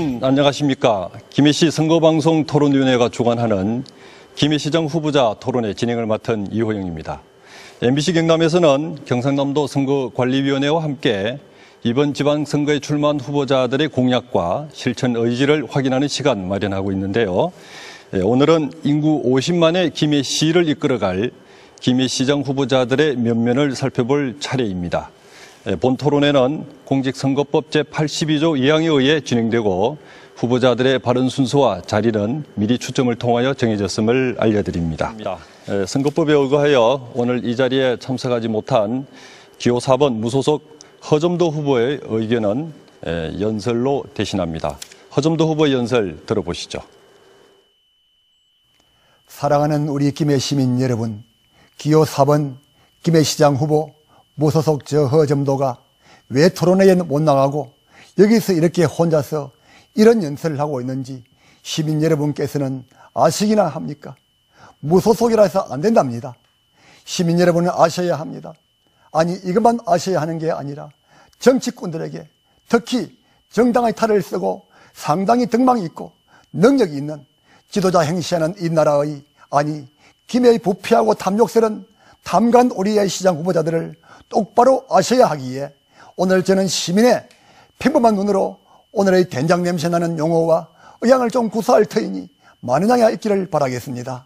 여러분 안녕하십니까? 김해시 선거방송 토론위원회가 주관하는 김해시장 후보자 토론회 진행을 맡은 이호영입니다. MBC 경남에서는 경상남도 선거관리위원회와 함께 이번 지방선거에 출마한 후보자들의 공약과 실천 의지를 확인하는 시간 마련하고 있는데요. 오늘은 인구 50만의 김해시를 이끌어갈 김해시장 후보자들의 면면을 살펴볼 차례입니다. 본 토론회는 공직선거법 제82조 2항에 의해 진행되고 후보자들의 발언 순서와 자리는 미리 추첨을 통하여 정해졌음을 알려드립니다. 선거법에 의거하여 오늘 이 자리에 참석하지 못한 기호 4번 무소속 허점도 후보의 의견은 연설로 대신합니다. 허점도 후보의 연설 들어보시죠. 사랑하는 우리 김해 시민 여러분, 기호 4번 김해시장 후보 무소속 저 허점도가 왜 토론회에 못 나가고 여기서 이렇게 혼자서 이런 연설을 하고 있는지 시민 여러분께서는 아시기나 합니까? 무소속이라 해서 안 된답니다. 시민 여러분은 아셔야 합니다. 아니, 이것만 아셔야 하는 게 아니라 정치꾼들에게 특히 정당의 탈을 쓰고 상당히 덕망이 있고 능력이 있는 지도자 행시하는 이 나라의, 아니 김해의 부패하고 탐욕스런 탐관 오리의 시장 후보자들을 똑바로 아셔야 하기에 오늘 저는 시민의 평범한 눈으로 오늘의 된장 냄새나는 용어와 의향을 좀 구사할 터이니 많은 양해 있기를 바라겠습니다.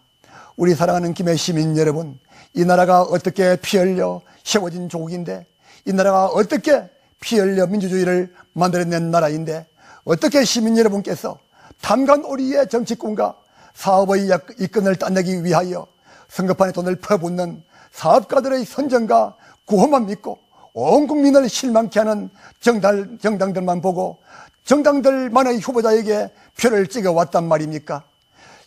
우리 사랑하는 김해 시민 여러분, 이 나라가 어떻게 피 흘려 세워진 조국인데, 이 나라가 어떻게 피 흘려 민주주의를 만들어낸 나라인데, 어떻게 시민 여러분께서 탐관 오리의 정치꾼과 사업의 이권을 따내기 위하여 선거판에 돈을 퍼붓는 사업가들의 선정과 구호만 믿고 온 국민을 실망케 하는 정당들만 보고 정당들만의 후보자에게 표를 찍어왔단 말입니까?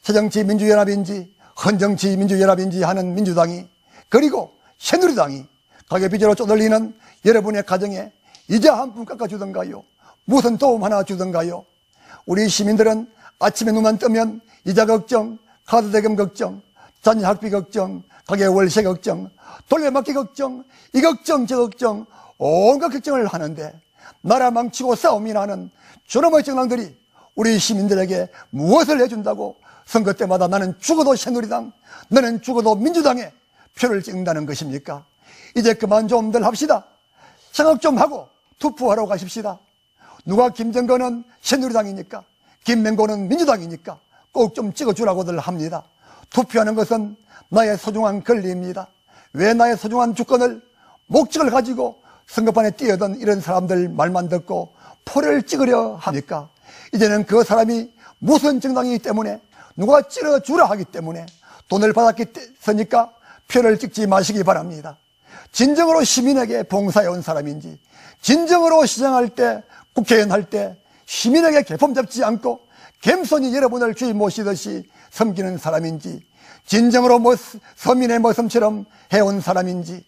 새정치민주연합인지 헌정치민주연합인지 하는 민주당이, 그리고 새누리당이 가계비제로 쪼들리는 여러분의 가정에 이제 한 푼 깎아주던가요? 무슨 도움 하나 주던가요? 우리 시민들은 아침에 눈만 뜨면 이자 걱정, 카드대금 걱정, 자녀 학비 걱정, 가계 월세 걱정, 돌려막기 걱정, 이 걱정 저 걱정, 온갖 걱정을 하는데 나라 망치고 싸움이나 하는 저놈의 정당들이 우리 시민들에게 무엇을 해준다고 선거 때마다 나는 죽어도 새누리당, 너는 죽어도 민주당에 표를 찍는다는 것입니까? 이제 그만 좀들 합시다. 생각 좀 하고 투표하러 가십시다. 누가 김정건은 새누리당이니까, 김맹고는 민주당이니까 꼭 좀 찍어주라고들 합니다. 투표하는 것은 나의 소중한 권리입니다. 왜 나의 소중한 주권을, 목적을 가지고 선거판에 뛰어든 이런 사람들 말만 듣고 표를 찍으려 합니까? 이제는 그 사람이 무슨 정당이기 때문에 누가 찍어주라 하기 때문에 돈을 받았으니까 표를 찍지 마시기 바랍니다. 진정으로 시민에게 봉사해온 사람인지, 진정으로 시장할 때, 국회의원 할 때 시민에게 개폼 잡지 않고 겸손히 여러분을 주인 모시듯이 섬기는 사람인지, 진정으로 서민의 모습처럼 해온 사람인지,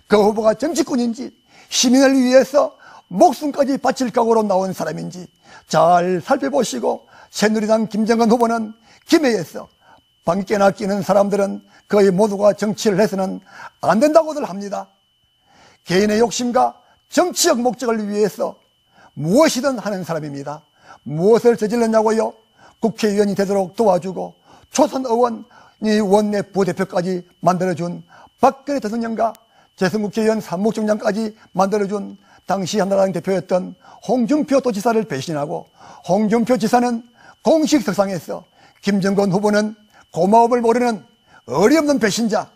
그 후보가 정치꾼인지, 시민을 위해서 목숨까지 바칠 각오로 나온 사람인지 잘 살펴보시고, 새누리당 김정건 후보는 김해에서 방깨나 끼는 사람들은 거의 모두가 정치를 해서는 안 된다고들 합니다. 개인의 욕심과 정치적 목적을 위해서 무엇이든 하는 사람입니다. 무엇을 저질렀냐고요? 국회의원이 되도록 도와주고 초선 의원이 원내 부대표까지 만들어준 박근혜 대통령과 재선국회의원 사무총장까지 만들어준 당시 한나라당 대표였던 홍준표 도지사를 배신하고, 홍준표 지사는 공식 석상에서 김정건 후보는 고마움을 모르는 어리없는 배신자,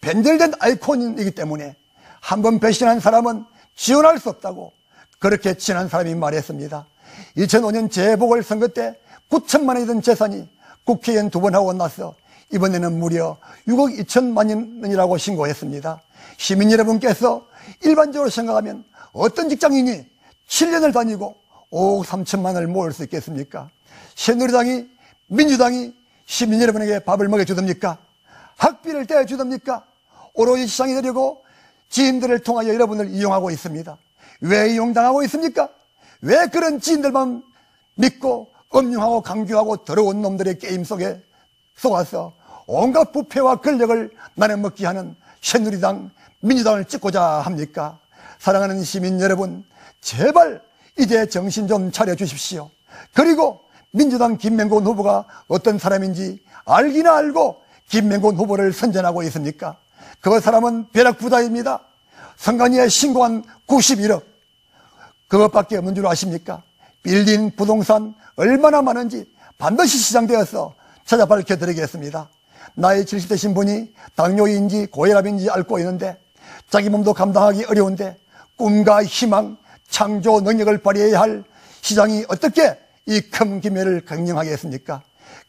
변절된 아이콘이기 때문에 한 번 배신한 사람은 지원할 수 없다고 그렇게 친한 사람이 말했습니다. 2005년 재보궐선거 때 9천만 원이던 재산이 국회의원 2번 하고 나서 이번에는 무려 6억 2천만 원이라고 신고했습니다. 시민 여러분께서 일반적으로 생각하면 어떤 직장인이 7년을 다니고 5억 3천만 원을 모을 수 있겠습니까? 새누리당이, 민주당이 시민 여러분에게 밥을 먹여주답니까? 학비를 떼어주답니까? 오로지 시장이 되려고 지인들을 통하여 여러분을 이용하고 있습니다. 왜 이용당하고 있습니까? 왜 그런 지인들만 믿고 음흉하고 강교하고 더러운 놈들의 게임 속에 속아서 온갖 부패와 권력을 나눠먹게 하는 새누리당, 민주당을 찍고자 합니까? 사랑하는 시민 여러분, 제발 이제 정신 좀 차려주십시오. 그리고 민주당 김명곤 후보가 어떤 사람인지 알기나 알고 김명곤 후보를 선전하고 있습니까? 그 사람은 벼락부자입니다. 선관위에 신고한 91억, 그것밖에 없는 줄 아십니까? 빌린 부동산 얼마나 많은지 반드시 시장되어서 찾아 밝혀드리겠습니다. 나이 70대신 분이 당뇨인지 고혈압인지 앓고 있는데 자기 몸도 감당하기 어려운데 꿈과 희망, 창조 능력을 발휘해야 할 시장이 어떻게 이 큰 기회를 경영하겠습니까?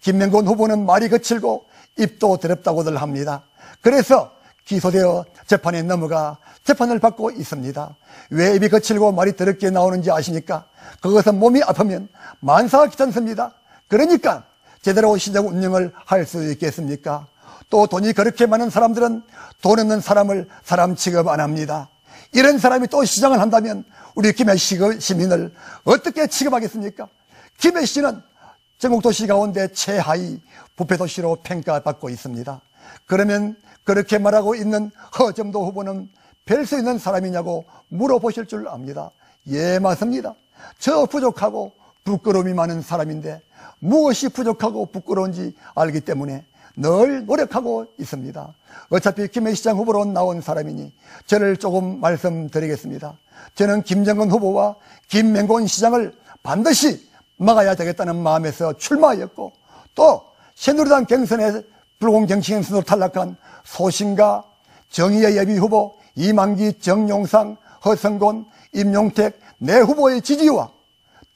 김명곤 후보는 말이 거칠고 입도 더럽다고들 합니다. 그래서 기소되어 재판에 넘어가 재판을 받고 있습니다. 왜 입이 거칠고 말이 더럽게 나오는지 아십니까? 그것은 몸이 아프면 만사가 귀찮습니다. 그러니까 제대로 시장 운영을 할 수 있겠습니까? 또 돈이 그렇게 많은 사람들은 돈 없는 사람을 사람 취급 안 합니다. 이런 사람이 또 시장을 한다면 우리 김해 시민을 어떻게 취급하겠습니까? 김해시는 전국 도시 가운데 최하위 부패도시로 평가받고 있습니다. 그러면 그렇게 말하고 있는 허점도 후보는 별 수 있는 사람이냐고 물어보실 줄 압니다. 예, 맞습니다. 저 부족하고 부끄러움이 많은 사람인데 무엇이 부족하고 부끄러운지 알기 때문에 늘 노력하고 있습니다. 어차피 김해시장 후보로 나온 사람이니 저를 조금 말씀드리겠습니다. 저는 김정은 후보와 김명곤 시장을 반드시 막아야 되겠다는 마음에서 출마하였고, 또 새누리당 경선에 불공정치 행선으로 탈락한 소신과 정의의 예비 후보 이만기, 정용상, 허성곤, 임용택 네 후보의 지지와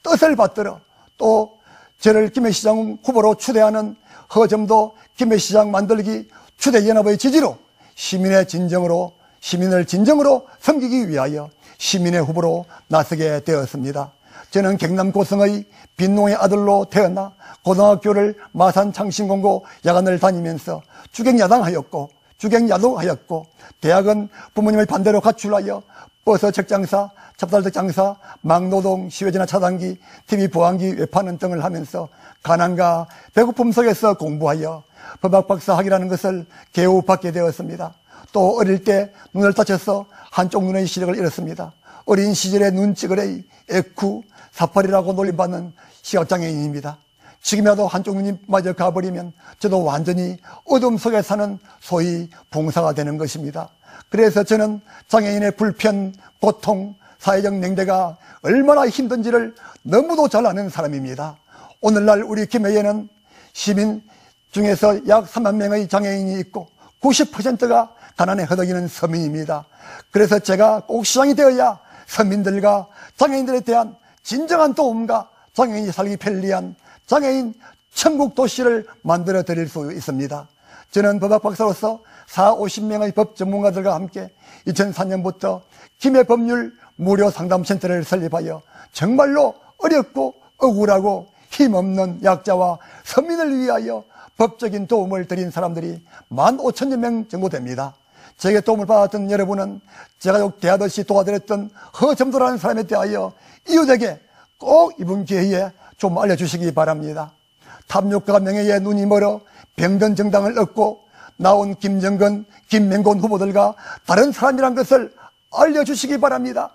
뜻을 받들어 또 저를 김해시장 후보로 추대하는 허점도 김해시장 만들기 추대연합의 지지로 시민을 진정으로 섬기기 위하여 시민의 후보로 나서게 되었습니다. 저는 경남 고성의 빈농의 아들로 태어나 고등학교를 마산 창신공고 야간을 다니면서 주경야당하였고 대학은 부모님의 반대로 가출하여 버스 책장사, 찹쌀떡 장사, 막노동, 시외전화 차단기, TV 보안기, 외파는 등을 하면서 가난과 배고픔 속에서 공부하여 법학박사 학위라는 것을 겨우 받게 되었습니다. 또 어릴 때 눈을 다쳐서 한쪽 눈의 시력을 잃었습니다. 어린 시절에 눈찌그레이, 에쿠, 사파리라고 놀림받는 시각장애인입니다. 지금이라도 한쪽 눈이 마저 가버리면 저도 완전히 어둠 속에 사는 소위 봉사가 되는 것입니다. 그래서 저는 장애인의 불편, 고통, 사회적 냉대가 얼마나 힘든지를 너무도 잘 아는 사람입니다. 오늘날 우리 김해에는 시민 중에서 약 3만 명의 장애인이 있고 90%가 가난에 허덕이는 서민입니다. 그래서 제가 꼭 시장이 되어야 서민들과 장애인들에 대한 진정한 도움과 장애인이 살기 편리한 장애인 천국 도시를 만들어 드릴 수 있습니다. 저는 법학 박사로서 40-50명의 법 전문가들과 함께 2004년부터 김해 법률 무료 상담센터를 설립하여 정말로 어렵고 억울하고 힘없는 약자와 서민을 위하여 법적인 도움을 드린 사람들이 15,000여 명 정도 됩니다. 제게 도움을 받았던 여러분은 제가 대하듯이 도와드렸던 허점도라는 사람에 대하여 이웃에게 꼭 이번 기회에 좀 알려주시기 바랍니다. 탐욕과 명예에 눈이 멀어 병든 정당을 얻고 나온 김정근, 김명곤 후보들과 다른 사람이란 것을 알려주시기 바랍니다.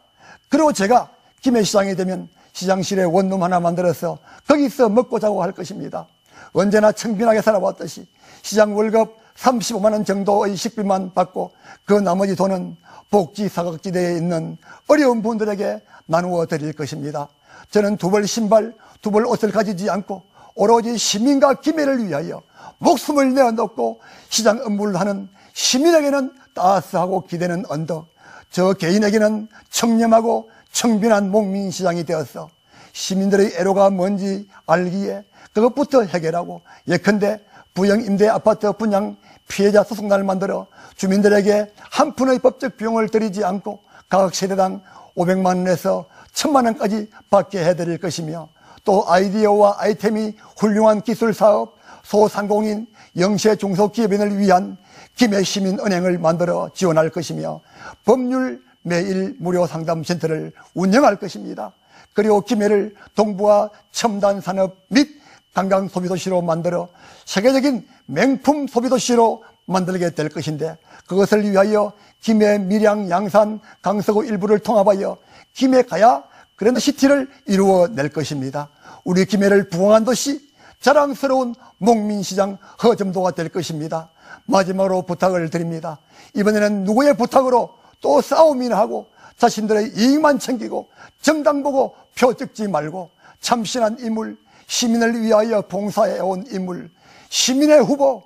그리고 제가 김해시장이 되면 시장실에 원룸 하나 만들어서 거기서 먹고 자고 할 것입니다. 언제나 청빈하게 살아왔듯이 시장 월급 35만 원 정도의 식비만 받고 그 나머지 돈은 복지 사각지대에 있는 어려운 분들에게 나누어 드릴 것입니다. 저는 두 벌 신발, 두 벌 옷을 가지지 않고 오로지 시민과 김해를 위하여 목숨을 내어놓고 시장 업무를 하는 시민에게는 따스하고 기대는 언덕, 저 개인에게는 청렴하고 청빈한 목민시장이 되어서 시민들의 애로가 뭔지 알기에 그것부터 해결하고, 예컨대 부영 임대 아파트 분양 피해자 소송단을 만들어 주민들에게 한 푼의 법적 비용을 들이지 않고 각 세대당 500만 원에서 1000만 원까지 받게 해드릴 것이며, 또 아이디어와 아이템이 훌륭한 기술사업, 소상공인, 영세 중소기업인을 위한 김해시민은행을 만들어 지원할 것이며, 법률 매일 무료 상담센터를 운영할 것입니다. 그리고 김해를 동부와 첨단 산업 및 관광 소비도시로 만들어 세계적인 명품 소비도시로 만들게 될 것인데, 그것을 위하여 김해, 밀양, 양산, 강서구 일부를 통합하여 김해 가야 그런 시티를 이루어낼 것입니다. 우리 김해를 부흥한 도시, 자랑스러운 목민시장 허점도가 될 것입니다. 마지막으로 부탁을 드립니다. 이번에는 누구의 부탁으로 또 싸움이나 하고 자신들의 이익만 챙기고 정당 보고 표 찍지 말고 참신한 인물, 시민을 위하여 봉사해온 인물, 시민의 후보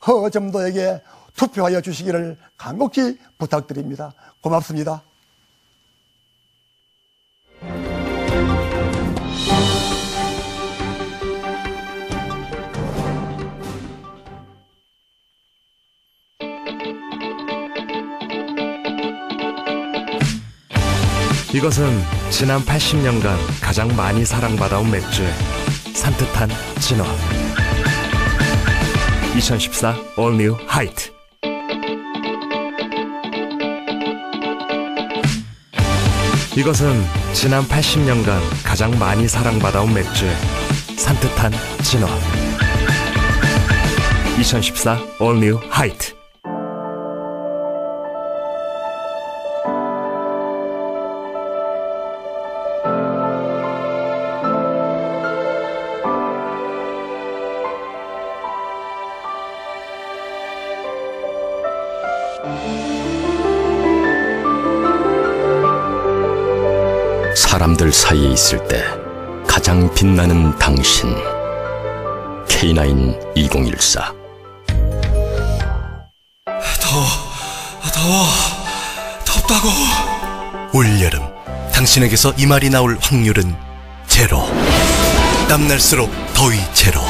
허점도에게 투표하여 주시기를 간곡히 부탁드립니다. 고맙습니다. 이것은 지난 80년간 가장 많이 사랑받아온 맥주의 산뜻한 진화. 2014 All New Height. 이것은 지난 80년간 가장 많이 사랑받아온 맥주의 산뜻한 진화. 2014 All New Height. 사람들 사이에 있을 때 가장 빛나는 당신. K9 2014. 덥다고. 올여름 당신에게서 이 말이 나올 확률은 제로. 땀날수록 더위 제로.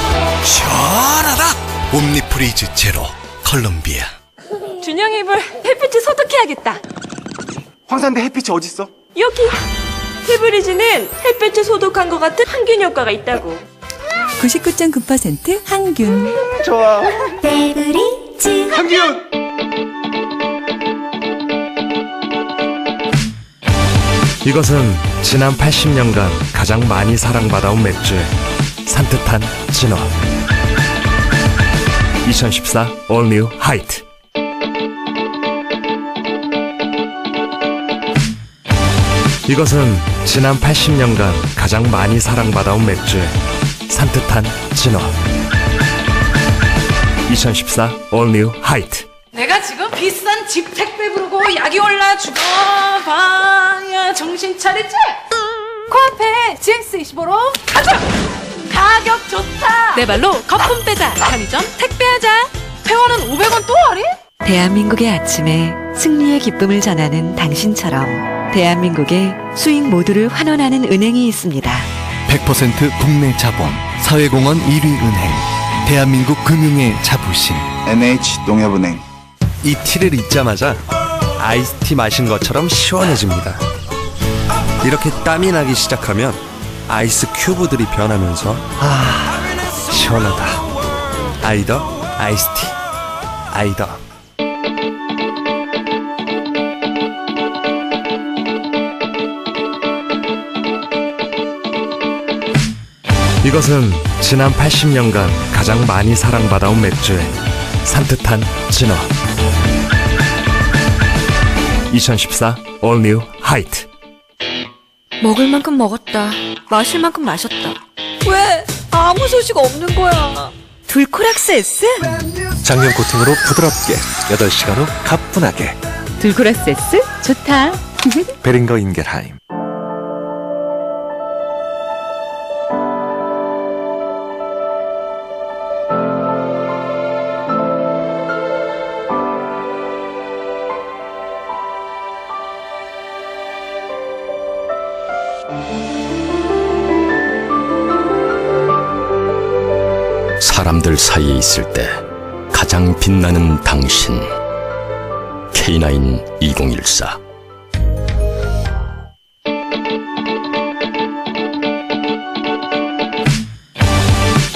시원하다. 옴니프리즈 제로 컬럼비아. 준영이 입을 햇빛을 소독해야겠다. 황산대 햇빛이 어딨어? 여기 페브리즈는 햇빛을 소독한 것 같은 항균 효과가 있다고. 99.9% 항균. 좋아. 페브리즈 항균! 이것은 지난 80년간 가장 많이 사랑받아온 맥주의 산뜻한 진화. 2014 All New Height. 이것은 지난 80년간 가장 많이 사랑받아온 맥주의 산뜻한 진화. 2014 All New Height. 내가 지금 비싼 집 택배 부르고 약이 올라 죽어봐야 정신 차리지? 코앞에 GX25로 가자! 가격 좋다! 내 발로 거품 빼자. 편의점 택배하자. 회원은 500원 또 할인? 대한민국의 아침에 승리의 기쁨을 전하는 당신처럼 대한민국의 수익 모두를 환원하는 은행이 있습니다. 100% 국내 자본 사회공헌 1위 은행. 대한민국 금융의 자부심 NH농협은행. 이 티를 입자마자 아이스티 마신 것처럼 시원해집니다. 이렇게 땀이 나기 시작하면 아이스 큐브들이 변하면서 시원하다. 아이더 아이스티. 아이더. 이것은 지난 80년간 가장 많이 사랑받아온 맥주의 산뜻한 진화. 2014 All New Height. 먹을 만큼 먹었다. 마실 만큼 마셨다. 왜 아무 소식 없는 거야? 둘코락스 S? 작년 코팅으로 부드럽게 8시간 후 가뿐하게. 둘코락스 S? 좋다. 베링거 인겔하임. 사람들 사이에 있을 때 가장 빛나는 당신. K9 2014.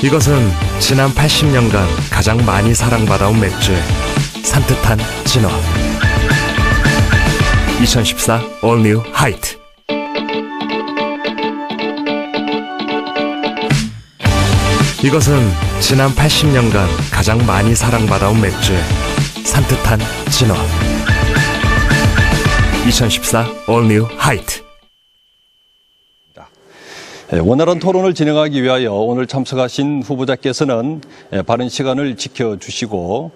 이것은 지난 80년간 가장 많이 사랑받아온 맥주의 산뜻한 진화. 2014 All New Height. 이것은 지난 80년간 가장 많이 사랑받아온 맥주의 산뜻한 진화. 2014 All New Height. 원활한 토론을 진행하기 위하여 오늘 참석하신 후보자께서는 바른 시간을 지켜주시고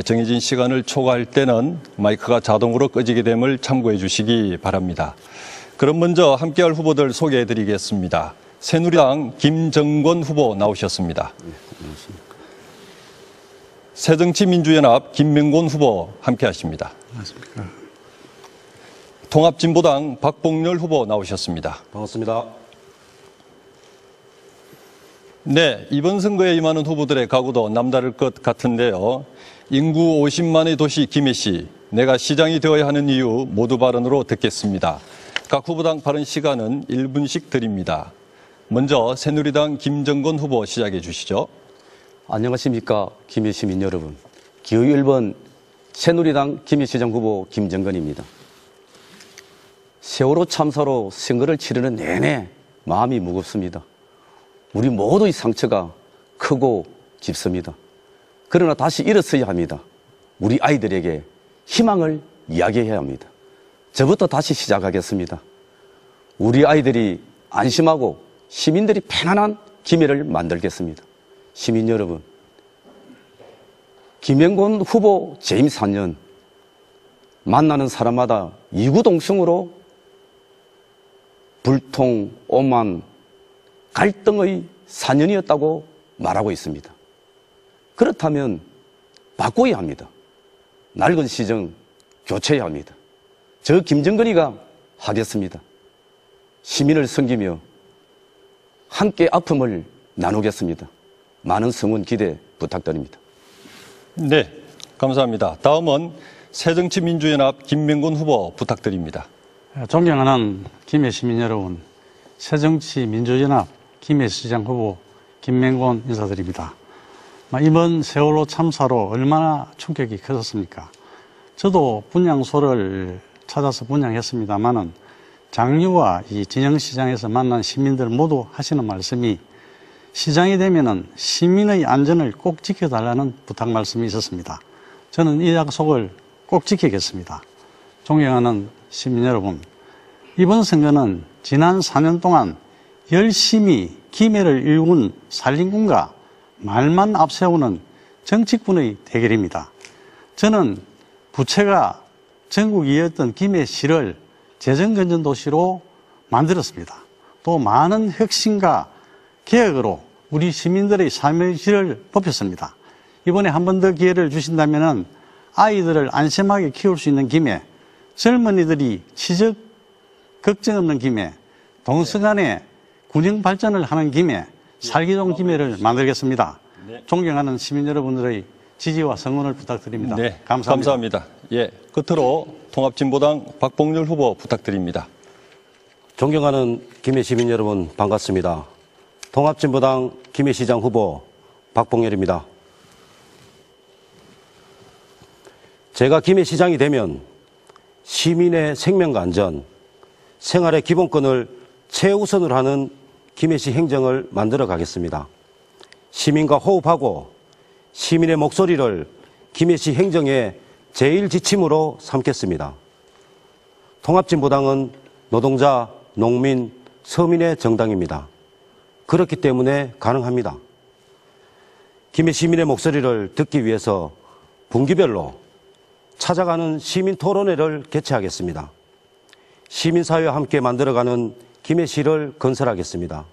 정해진 시간을 초과할 때는 마이크가 자동으로 꺼지게 됨을 참고해 주시기 바랍니다. 그럼 먼저 함께할 후보들 소개해 드리겠습니다. 새누리당 김정권 후보 나오셨습니다. 새정치민주연합 김명곤 후보 함께하십니다. 안녕하십니까. 통합진보당 박봉렬 후보 나오셨습니다. 반갑습니다. 네, 이번 선거에 임하는 후보들의 각오도 남다를 것 같은데요. 인구 50만의 도시 김해시, 내가 시장이 되어야 하는 이유 모두 발언으로 듣겠습니다. 각 후보당 발언 시간은 1분씩 드립니다. 먼저 새누리당 김정권 후보 시작해 주시죠. 안녕하십니까. 김해 시민 여러분. 기호 1번 새누리당 김해시장 후보 김정권입니다. 세월호 참사로 선거를 치르는 내내 마음이 무겁습니다. 우리 모두의 상처가 크고 깊습니다. 그러나 다시 일어서야 합니다. 우리 아이들에게 희망을 이야기해야 합니다. 저부터 다시 시작하겠습니다. 우리 아이들이 안심하고 시민들이 편안한 김해를 만들겠습니다. 시민 여러분, 김영곤 후보 재임 4년, 만나는 사람마다 이구동성으로 불통, 오만, 갈등의 4년이었다고 말하고 있습니다. 그렇다면 바꿔야 합니다. 낡은 시정 교체해야 합니다. 저 김정근이가 하겠습니다. 시민을 섬기며 함께 아픔을 나누겠습니다. 많은 성원 기대 부탁드립니다. 네, 감사합니다. 다음은 새정치민주연합 김명곤 후보 부탁드립니다. 존경하는 김해 시민 여러분, 새정치민주연합 김해시장 후보 김명곤 인사드립니다. 이번 세월호 참사로 얼마나 충격이 컸었습니까? 저도 분향소를 찾아서 분향했습니다만은 장유와 이 진영시장에서 만난 시민들 모두 하시는 말씀이 시장이 되면은 시민의 안전을 꼭 지켜달라는 부탁 말씀이 있었습니다. 저는 이 약속을 꼭 지키겠습니다. 존경하는 시민 여러분, 이번 선거는 지난 4년 동안 열심히 김해를 일군 산림군과 말만 앞세우는 정치꾼의 대결입니다. 저는 부채가 전국 2위였던 김해시를 재정건전도시로 만들었습니다. 또 많은 혁신과 개혁으로 우리 시민들의 삶의 질을 높였습니다. 이번에 한 번 더 기회를 주신다면 아이들을 안심하게 키울 수 있는 김해, 젊은이들이 취직 걱정 없는 김해, 동서간에 균형 발전을 하는 김해, 살기 좋은 김해를 만들겠습니다. 존경하는 시민 여러분들의 지지와 성원을 부탁드립니다. 네, 감사합니다. 감사합니다. 예, 끝으로 통합진보당 박봉렬 후보 부탁드립니다. 존경하는 김해 시민 여러분 반갑습니다. 통합진보당 김해시장 후보 박봉렬입니다. 제가 김해시장이 되면 시민의 생명과 안전, 생활의 기본권을 최우선으로 하는 김해시 행정을 만들어 가겠습니다. 시민과 호흡하고 시민의 목소리를 김해시 행정의 제일 지침으로 삼겠습니다. 통합진보당은 노동자, 농민, 서민의 정당입니다. 그렇기 때문에 가능합니다. 김해 시민의 목소리를 듣기 위해서 분기별로 찾아가는 시민 토론회를 개최하겠습니다. 시민사회와 함께 만들어가는 김해시를 건설하겠습니다.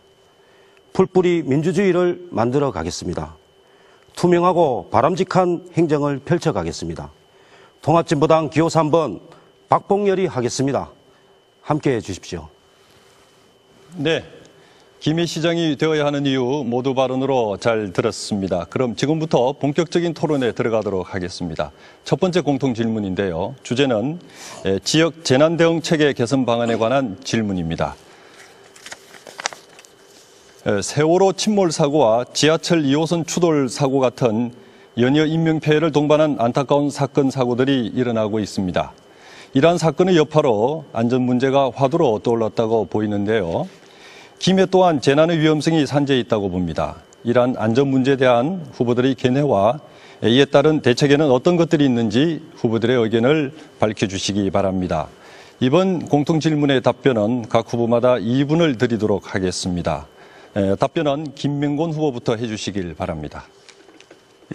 풀뿌리 민주주의를 만들어 가겠습니다. 투명하고 바람직한 행정을 펼쳐가겠습니다. 통합진보당 기호 3번 박봉렬이 하겠습니다. 함께해 주십시오. 네, 김해시장이 되어야 하는 이유 모두 발언으로 잘 들었습니다. 그럼 지금부터 본격적인 토론에 들어가도록 하겠습니다. 첫 번째 공통 질문인데요. 주제는 지역 재난대응 체계 개선 방안에 관한 질문입니다. 세월호 침몰 사고와 지하철 2호선 추돌 사고 같은 연이어 인명피해를 동반한 안타까운 사건, 사고들이 일어나고 있습니다. 이러한 사건의 여파로 안전 문제가 화두로 떠올랐다고 보이는데요. 김해 또한 재난의 위험성이 산재해 있다고 봅니다. 이러한 안전 문제에 대한 후보들의 견해와 이에 따른 대책에는 어떤 것들이 있는지 후보들의 의견을 밝혀주시기 바랍니다. 이번 공통질문의 답변은 각 후보마다 2분을 드리도록 하겠습니다. 답변은 김명곤 후보부터 해주시길 바랍니다.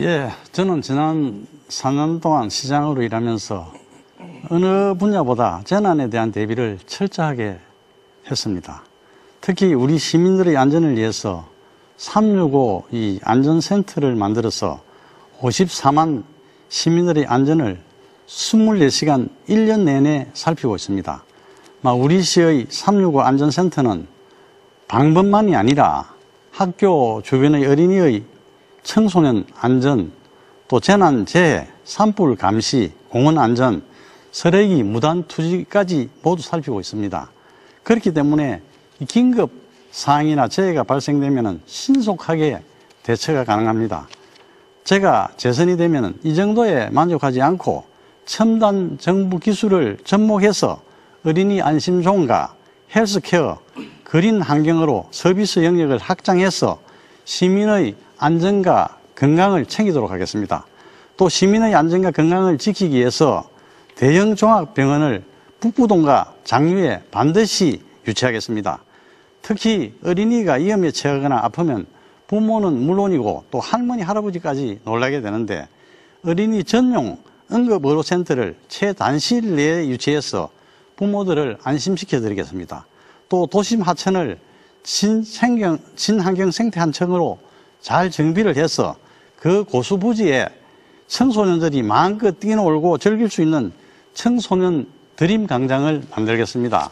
예, 저는 지난 4년 동안 시장으로 일하면서 어느 분야보다 재난에 대한 대비를 철저하게 했습니다. 특히 우리 시민들의 안전을 위해서 365 이 안전센터를 만들어서 54만 시민들의 안전을 24시간 1년 내내 살피고 있습니다. 우리 시의 365 안전센터는 방법만이 아니라 학교 주변의 어린이의 청소년 안전, 또 재난, 재해, 산불 감시, 공원 안전, 쓰레기 무단 투지까지 모두 살피고 있습니다. 그렇기 때문에 긴급 사항이나 재해가 발생되면 신속하게 대처가 가능합니다. 제가 재선이 되면 이 정도에 만족하지 않고 첨단 정부 기술을 접목해서 어린이 안심존과 헬스케어, 그린 환경으로 서비스 영역을 확장해서 시민의 안전과 건강을 챙기도록 하겠습니다. 또 시민의 안전과 건강을 지키기 위해서 대형 종합병원을 북부동과 장류에 반드시 유치하겠습니다. 특히 어린이가 위험에 처하거나 아프면 부모는 물론이고 또 할머니, 할아버지까지 놀라게 되는데 어린이 전용 응급의료센터를 최단시일 내에 유치해서 부모들을 안심시켜 드리겠습니다. 또 도심 하천을 친환경 생태하천으로 잘 정비를 해서 그 고수부지에 청소년들이 마음껏 뛰놀고 즐길 수 있는 청소년 드림 광장을 만들겠습니다.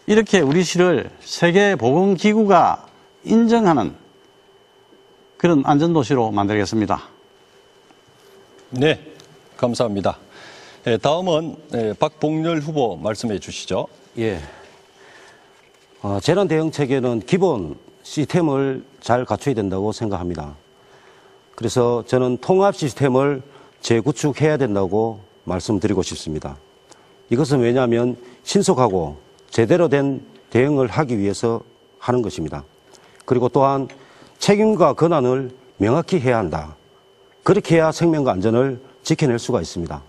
이렇게 우리 시를 세계보건기구가 인정하는 그런 안전도시로 만들겠습니다. 네, 감사합니다. 다음은 박봉렬 후보 말씀해 주시죠. 예. 재난 대응 체계는 기본 시스템을 잘 갖춰야 된다고 생각합니다. 그래서 저는 통합 시스템을 재구축해야 된다고 말씀드리고 싶습니다. 이것은 왜냐하면 신속하고 제대로 된 대응을 하기 위해서 하는 것입니다. 그리고 또한 책임과 권한을 명확히 해야 한다. 그렇게 해야 생명과 안전을 지켜낼 수가 있습니다.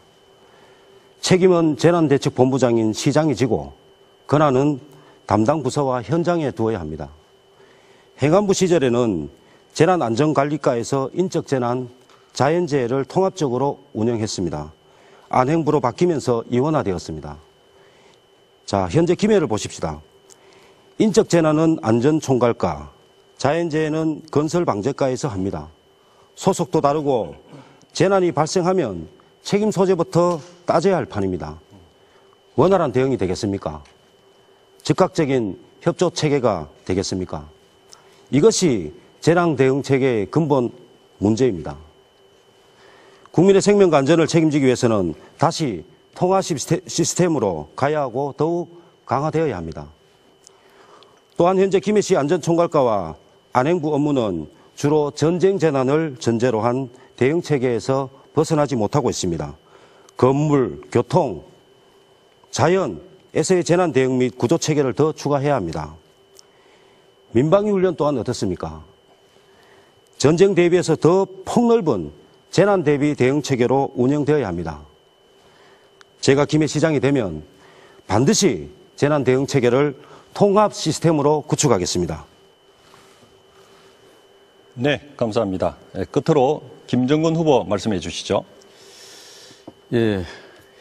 책임은 재난대책본부장인 시장이 지고 권한은 담당 부서와 현장에 두어야 합니다. 행안부 시절에는 재난안전관리과에서 인적재난, 자연재해를 통합적으로 운영했습니다. 안행부로 바뀌면서 이원화되었습니다. 자, 현재 김해를 보십시다. 인적재난은 안전총괄과, 자연재해는 건설방재과에서 합니다. 소속도 다르고 재난이 발생하면 책임 소재부터 따져야 할 판입니다. 원활한 대응이 되겠습니까? 즉각적인 협조 체계가 되겠습니까? 이것이 재난 대응 체계의 근본 문제입니다. 국민의 생명과 안전을 책임지기 위해서는 다시 통합 시스템으로 가야 하고 더욱 강화되어야 합니다. 또한 현재 김해시 안전총괄과와 안행부 업무는 주로 전쟁 재난을 전제로 한 대응 체계에서 벗어나지 못하고 있습니다. 건물, 교통, 자연에서의 재난 대응 및 구조 체계를 더 추가해야 합니다. 민방위 훈련 또한 어떻습니까? 전쟁 대비해서 더 폭넓은 재난 대비 대응 체계로 운영되어야 합니다. 제가 김해시장이 되면 반드시 재난 대응 체계를 통합 시스템으로 구축하겠습니다. 네, 감사합니다. 끝으로 김정근 후보 말씀해 주시죠. 예,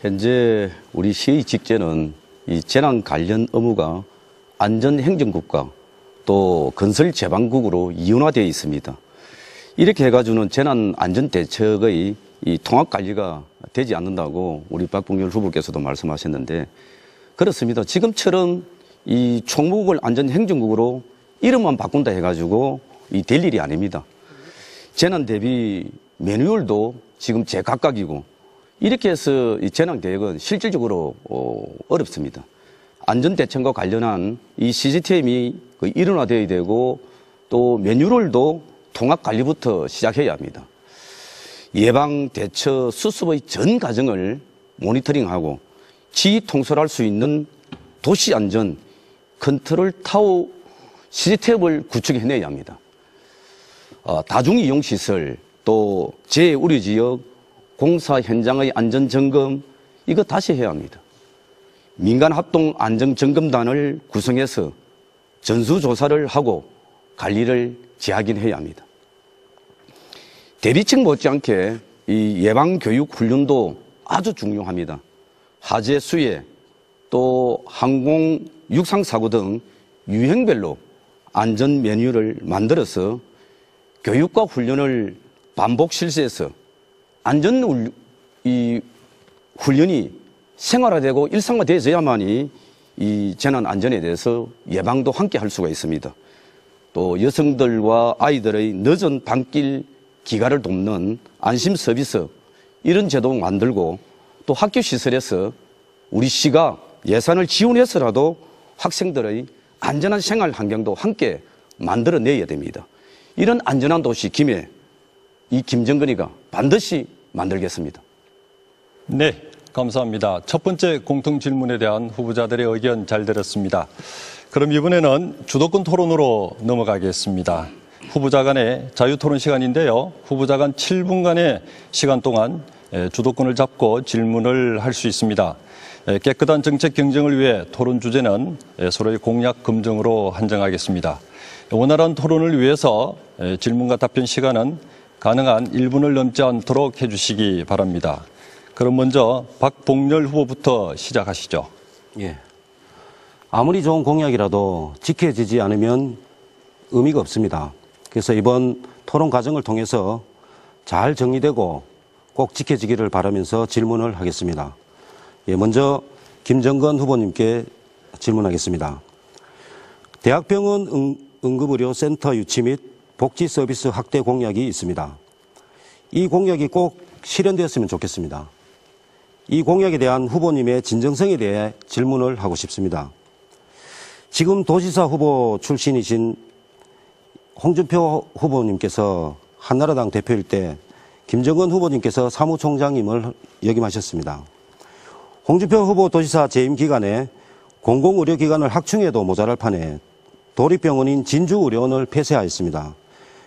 현재 우리 시의 직제는 이 재난 관련 업무가 안전행정국과 또 건설재방국으로 이원화되어 있습니다. 이렇게 해가지고는 재난안전대책의 이 통합관리가 되지 않는다고 우리 박봉렬 후보께서도 말씀하셨는데 그렇습니다. 지금처럼 이 총무국을 안전행정국으로 이름만 바꾼다 해가지고 이 될 일이 아닙니다. 재난 대비 매뉴얼도 지금 제각각이고 이렇게 해서 이 재난 대응은 실질적으로 어렵습니다. 안전대책과 관련한 이 시스템이 일원화되어야 되고 또 매뉴얼도 통합관리부터 시작해야 합니다. 예방, 대처, 수습의 전 과정을 모니터링하고 지휘 통솔할 수 있는 도시안전 컨트롤 타워 시스템을 구축해내야 합니다. 다중이용시설, 또 재우려지역, 공사 현장의 안전점검 이거 다시 해야 합니다. 민간합동안전점검단을 구성해서 전수조사를 하고 관리를 재확인해야 합니다. 대비책 못지않게 이 예방교육 훈련도 아주 중요합니다. 화재 수해 또 항공 육상사고 등 유형별로 안전 메뉴를 만들어서 교육과 훈련을 반복 실시해서 안전 훈련이 생활화되고 일상화되어야만이 이 재난 안전에 대해서 예방도 함께 할 수가 있습니다. 또 여성들과 아이들의 늦은 밤길 귀가를 돕는 안심 서비스 이런 제도 만들고 또 학교 시설에서 우리 시가 예산을 지원해서라도 학생들의 안전한 생활 환경도 함께 만들어내야 됩니다. 이런 안전한 도시 김해 이 김정근이가 반드시 만들겠습니다. 네, 감사합니다. 첫 번째 공통 질문에 대한 후보자들의 의견 잘 들었습니다. 그럼 이번에는 주도권 토론으로 넘어가겠습니다. 후보자 간의 자유토론 시간인데요. 후보자 간 7분간의 시간 동안 주도권을 잡고 질문을 할 수 있습니다. 깨끗한 정책 경쟁을 위해 토론 주제는 서로의 공약 검증으로 한정하겠습니다. 원활한 토론을 위해서 질문과 답변 시간은 가능한 1분을 넘지 않도록 해주시기 바랍니다. 그럼 먼저 박봉렬 후보부터 시작하시죠. 예. 아무리 좋은 공약이라도 지켜지지 않으면 의미가 없습니다. 그래서 이번 토론 과정을 통해서 잘 정리되고 꼭 지켜지기를 바라면서 질문을 하겠습니다. 예, 먼저 김정근 후보님께 질문하겠습니다. 대학병원 응급의료센터 유치 및 복지 서비스 확대 공약이 있습니다. 이 공약이 꼭 실현되었으면 좋겠습니다. 이 공약에 대한 후보님의 진정성에 대해 질문을 하고 싶습니다. 지금 도지사 후보 출신이신 홍준표 후보님께서 한나라당 대표일 때 김정은 후보님께서 사무총장님을 역임하셨습니다. 홍준표 후보 도지사 재임 기간에 공공의료기관을 확충해도 모자랄 판에 도립병원인 진주의료원을 폐쇄하였습니다.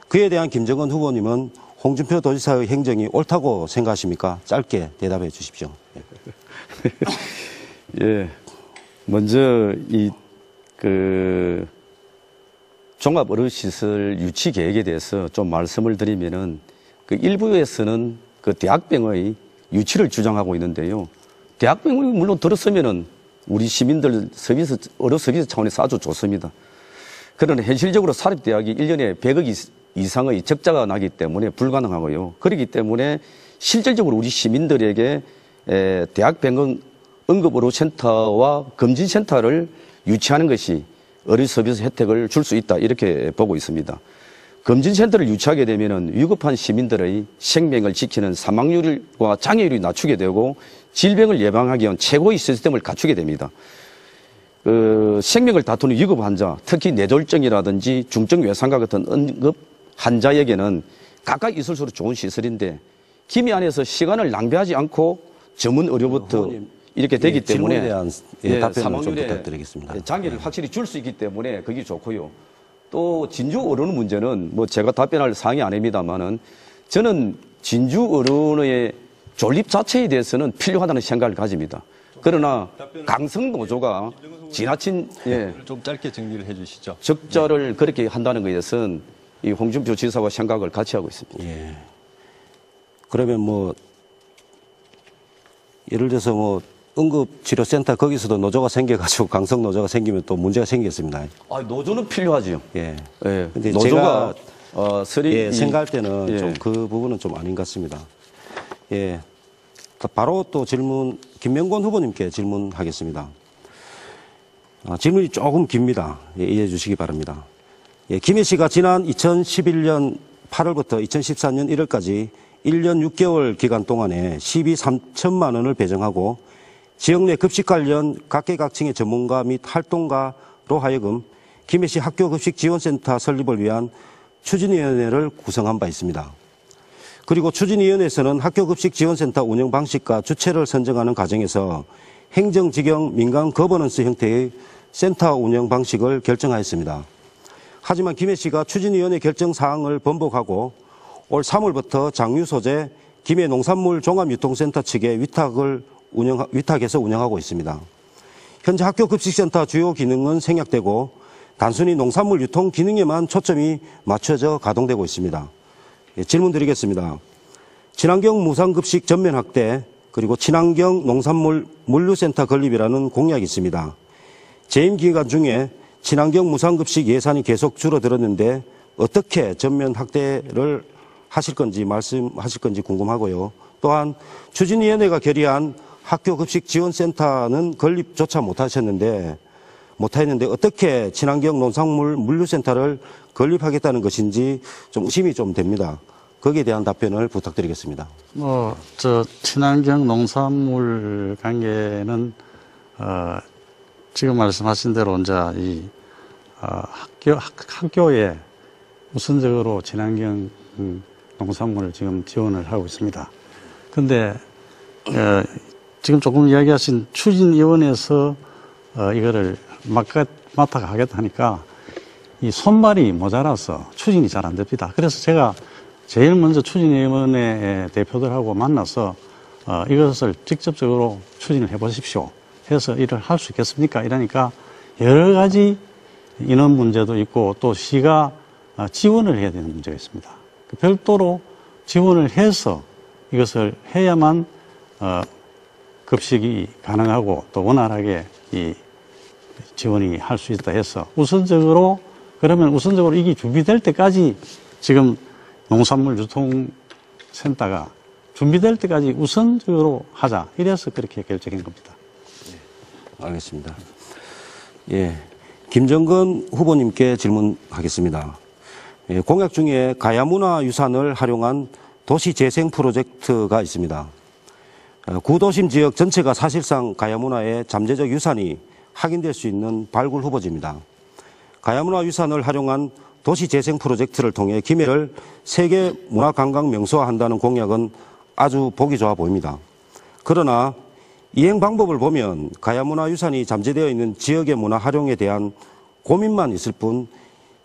그에 대한 김정은 후보님은 홍준표 도지사의 행정이 옳다고 생각하십니까? 짧게 대답해 주십시오. 예, 먼저 종합의료시설 유치 계획에 대해서 좀 말씀을 드리면은 일부에서는 대학병의 유치를 주장하고 있는데요. 대학병원이 물론 들었으면은 우리 시민들 의료 서비스 차원에서 아주 좋습니다. 그러나 현실적으로 사립대학이 1년에 100억 이상의 적자가 나기 때문에 불가능하고요. 그렇기 때문에 실질적으로 우리 시민들에게 대학병원 응급의료센터와 검진센터를 유치하는 것이 의료 서비스 혜택을 줄 수 있다 이렇게 보고 있습니다. 검진센터를 유치하게 되면 위급한 시민들의 생명을 지키는 사망률과 장애율이 낮추게 되고 질병을 예방하기 위한 최고의 시스템을 갖추게 됩니다. 생명을 다투는 위급 환자, 특히 뇌졸중이라든지 중증 외상과 같은 응급 환자에게는 각각 있을수록 좋은 시설인데 김해 안에서 시간을 낭비하지 않고 전문 의료부터 이렇게 되기 때문에 대한 답변을 좀 부탁드리겠습니다. 장애를 확실히 줄 수 있기 때문에 그게 좋고요. 또 진주 의료원 문제는 제가 답변할 사항이 아닙니다만은 저는 진주 의료원의 존립 자체에 대해서는 필요하다는 생각을 가집니다. 그러나 강성 노조가 지나친 좀 짧게 정리를 해주시죠. 적자를 그렇게 한다는 것에 대해서는 이 홍준표 지사와 생각을 같이 하고 있습니다. 예. 그러면 예를 들어서 응급치료센터 거기서도 노조가 생겨가지고 강성 노조가 생기면 또 문제가 생기겠습니다. 노조는 필요하죠. 예. 예. 근데 노조가 생각할 때는 좀 그 부분은 좀 아닌 것 같습니다. 예. 바로 또 김명권 후보님께 질문하겠습니다. 질문이 조금 깁니다. 이해해 주시기 바랍니다. 김해시가 지난 2011년 8월부터 2014년 1월까지 1년 6개월 기간 동안에 12 3천만 원을 배정하고 지역 내 급식 관련 각계각층의 전문가 및 활동가로 하여금 김해시 학교급식지원센터 설립을 위한 추진위원회를 구성한 바 있습니다. 그리고 추진위원회에서는 학교급식지원센터 운영 방식과 주체를 선정하는 과정에서 행정직영 민간 거버넌스 형태의 센터 운영 방식을 결정하였습니다. 하지만 김해시가 추진위원회 결정 사항을 번복하고 올 3월부터 장유 소재 김해 농산물 종합유통센터 측에 위탁해서 운영하고 있습니다. 현재 학교급식센터 주요 기능은 생략되고 단순히 농산물 유통 기능에만 초점이 맞춰져 가동되고 있습니다. 질문 드리겠습니다. 친환경 무상급식 전면 확대 그리고 친환경 농산물 물류센터 건립이라는 공약이 있습니다. 재임 기간 중에 친환경 무상급식 예산이 계속 줄어들었는데 어떻게 전면 확대를 하실 건지 말씀하실 건지 궁금하고요. 또한 추진위원회가 결의한 학교급식지원센터는 건립조차 못했는데 어떻게 친환경 농산물 물류센터를 건립하겠다는 것인지 좀 의심이 좀 됩니다. 거기에 대한 답변을 부탁드리겠습니다. 친환경 농산물 관계는, 지금 말씀하신 대로 이제 학교에 우선적으로 친환경 농산물을 지금 지원을 하고 있습니다. 근데, 지금 조금 이야기하신 추진위원회에서, 이거를 맡아가겠다 하니까 이 손발이 모자라서 추진이 잘 안 됩니다. 그래서 제가 제일 먼저 추진위원회 대표들하고 만나서 이것을 직접적으로 추진을 해보십시오. 해서 일을 할 수 있겠습니까? 이러니까 여러 가지 인원 문제도 있고 또 시가 지원을 해야 되는 문제가 있습니다. 별도로 지원을 해서 이것을 해야만 급식이 가능하고 또 원활하게 이 지원이 할 수 있다 해서 우선적으로 이게 준비될 때까지 지금 농산물 유통센터가 준비될 때까지 우선적으로 하자. 이래서 그렇게 결정한 겁니다. 네, 알겠습니다. 예, 김정근 후보님께 질문하겠습니다. 예, 공약 중에 가야문화유산을 활용한 도시재생 프로젝트가 있습니다. 구도심 지역 전체가 사실상 가야문화의 잠재적 유산이 확인될 수 있는 발굴 후보지입니다. 가야문화유산을 활용한 도시재생 프로젝트를 통해 김해를 세계 문화관광 명소화한다는 공약은 아주 보기 좋아 보입니다. 그러나 이행 방법을 보면 가야문화유산이 잠재되어 있는 지역의 문화 활용에 대한 고민만 있을 뿐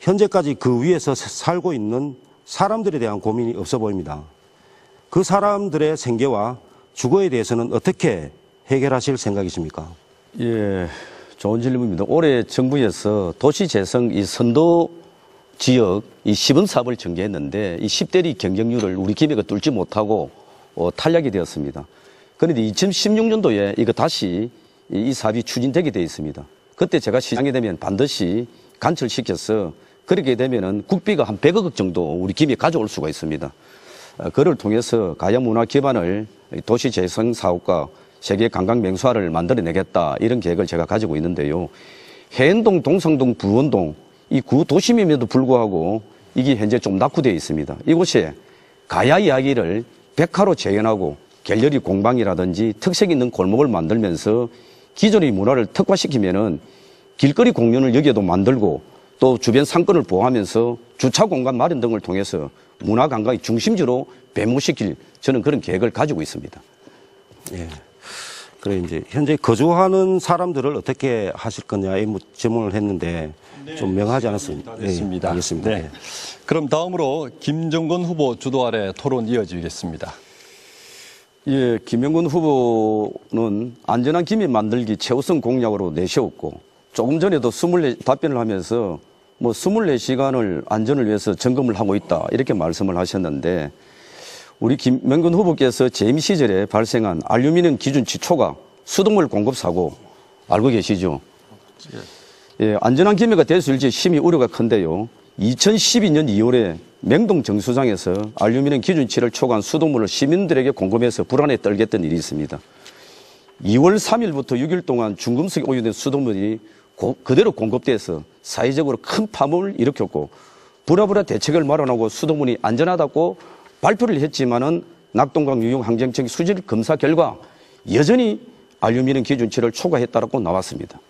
현재까지 그 위에서 살고 있는 사람들에 대한 고민이 없어 보입니다. 그 사람들의 생계와 주거에 대해서는 어떻게 해결하실 생각이십니까? 예, 좋은 질문입니다. 올해 정부에서 도시재생 이 선도 지역 이 시범 사업을 전개했는데 이 10대리 경쟁률을 우리 김해가 뚫지 못하고 탈락이 되었습니다. 그런데 2016년도에 이거 다시 이 사업이 추진되게 되어 있습니다. 그때 제가 시장에 되면 반드시 간철시켜서 그렇게 되면은 국비가 한 100억 정도 우리 김해에 가져올 수가 있습니다. 그를 통해서 가야문화 기반을 도시재생 사업과 세계 관광 명소화를 만들어내겠다 이런 계획을 제가 가지고 있는데요. 해안동, 동상동, 부원동 이 구도심임에도 불구하고 이게 현재 좀 낙후되어 있습니다. 이곳에 가야 이야기를 백화로 재현하고 갤러리 공방이라든지 특색 있는 골목을 만들면서 기존의 문화를 특화시키면은 길거리 공연을 여기에도 만들고 또 주변 상권을 보호하면서 주차 공간 마련 등을 통해서 문화 관광의 중심지로 배모시킬 저는 그런 계획을 가지고 있습니다. 예. 그래 이제 현재 거주하는 사람들을 어떻게 하실 거냐에 질문을 했는데 좀 명하지 않았습니다. 됐습니다. 네, 알겠습니다. 네. 그럼 다음으로 김정근 후보 주도 아래 토론 이어지겠습니다. 예, 김영근 후보는 안전한 김해 만들기 최우선 공약으로 내세웠고 조금 전에도 답변을 하면서 24시간을 안전을 위해서 점검을 하고 있다 이렇게 말씀을 하셨는데 우리 김명근 후보께서 재임 시절에 발생한 알루미늄 기준치 초과 수돗물 공급 사고 알고 계시죠? 예, 안전한 김해가 될 수 있을지 심히 우려가 큰데요. 2012년 2월에 맹동 정수장에서 알루미늄 기준치를 초과한 수돗물을 시민들에게 공급해서 불안에 떨겠던 일이 있습니다. 2월 3일부터 6일 동안 중금속에 오염된 수돗물이 그대로 공급돼서 사회적으로 큰 파문을 일으켰고 부랴부랴 대책을 마련하고 수돗물이 안전하다고 발표를 했지만은 낙동강 유용 항쟁청 수질 검사 결과 여전히 알루미늄 기준치를 초과했다고 나왔습니다.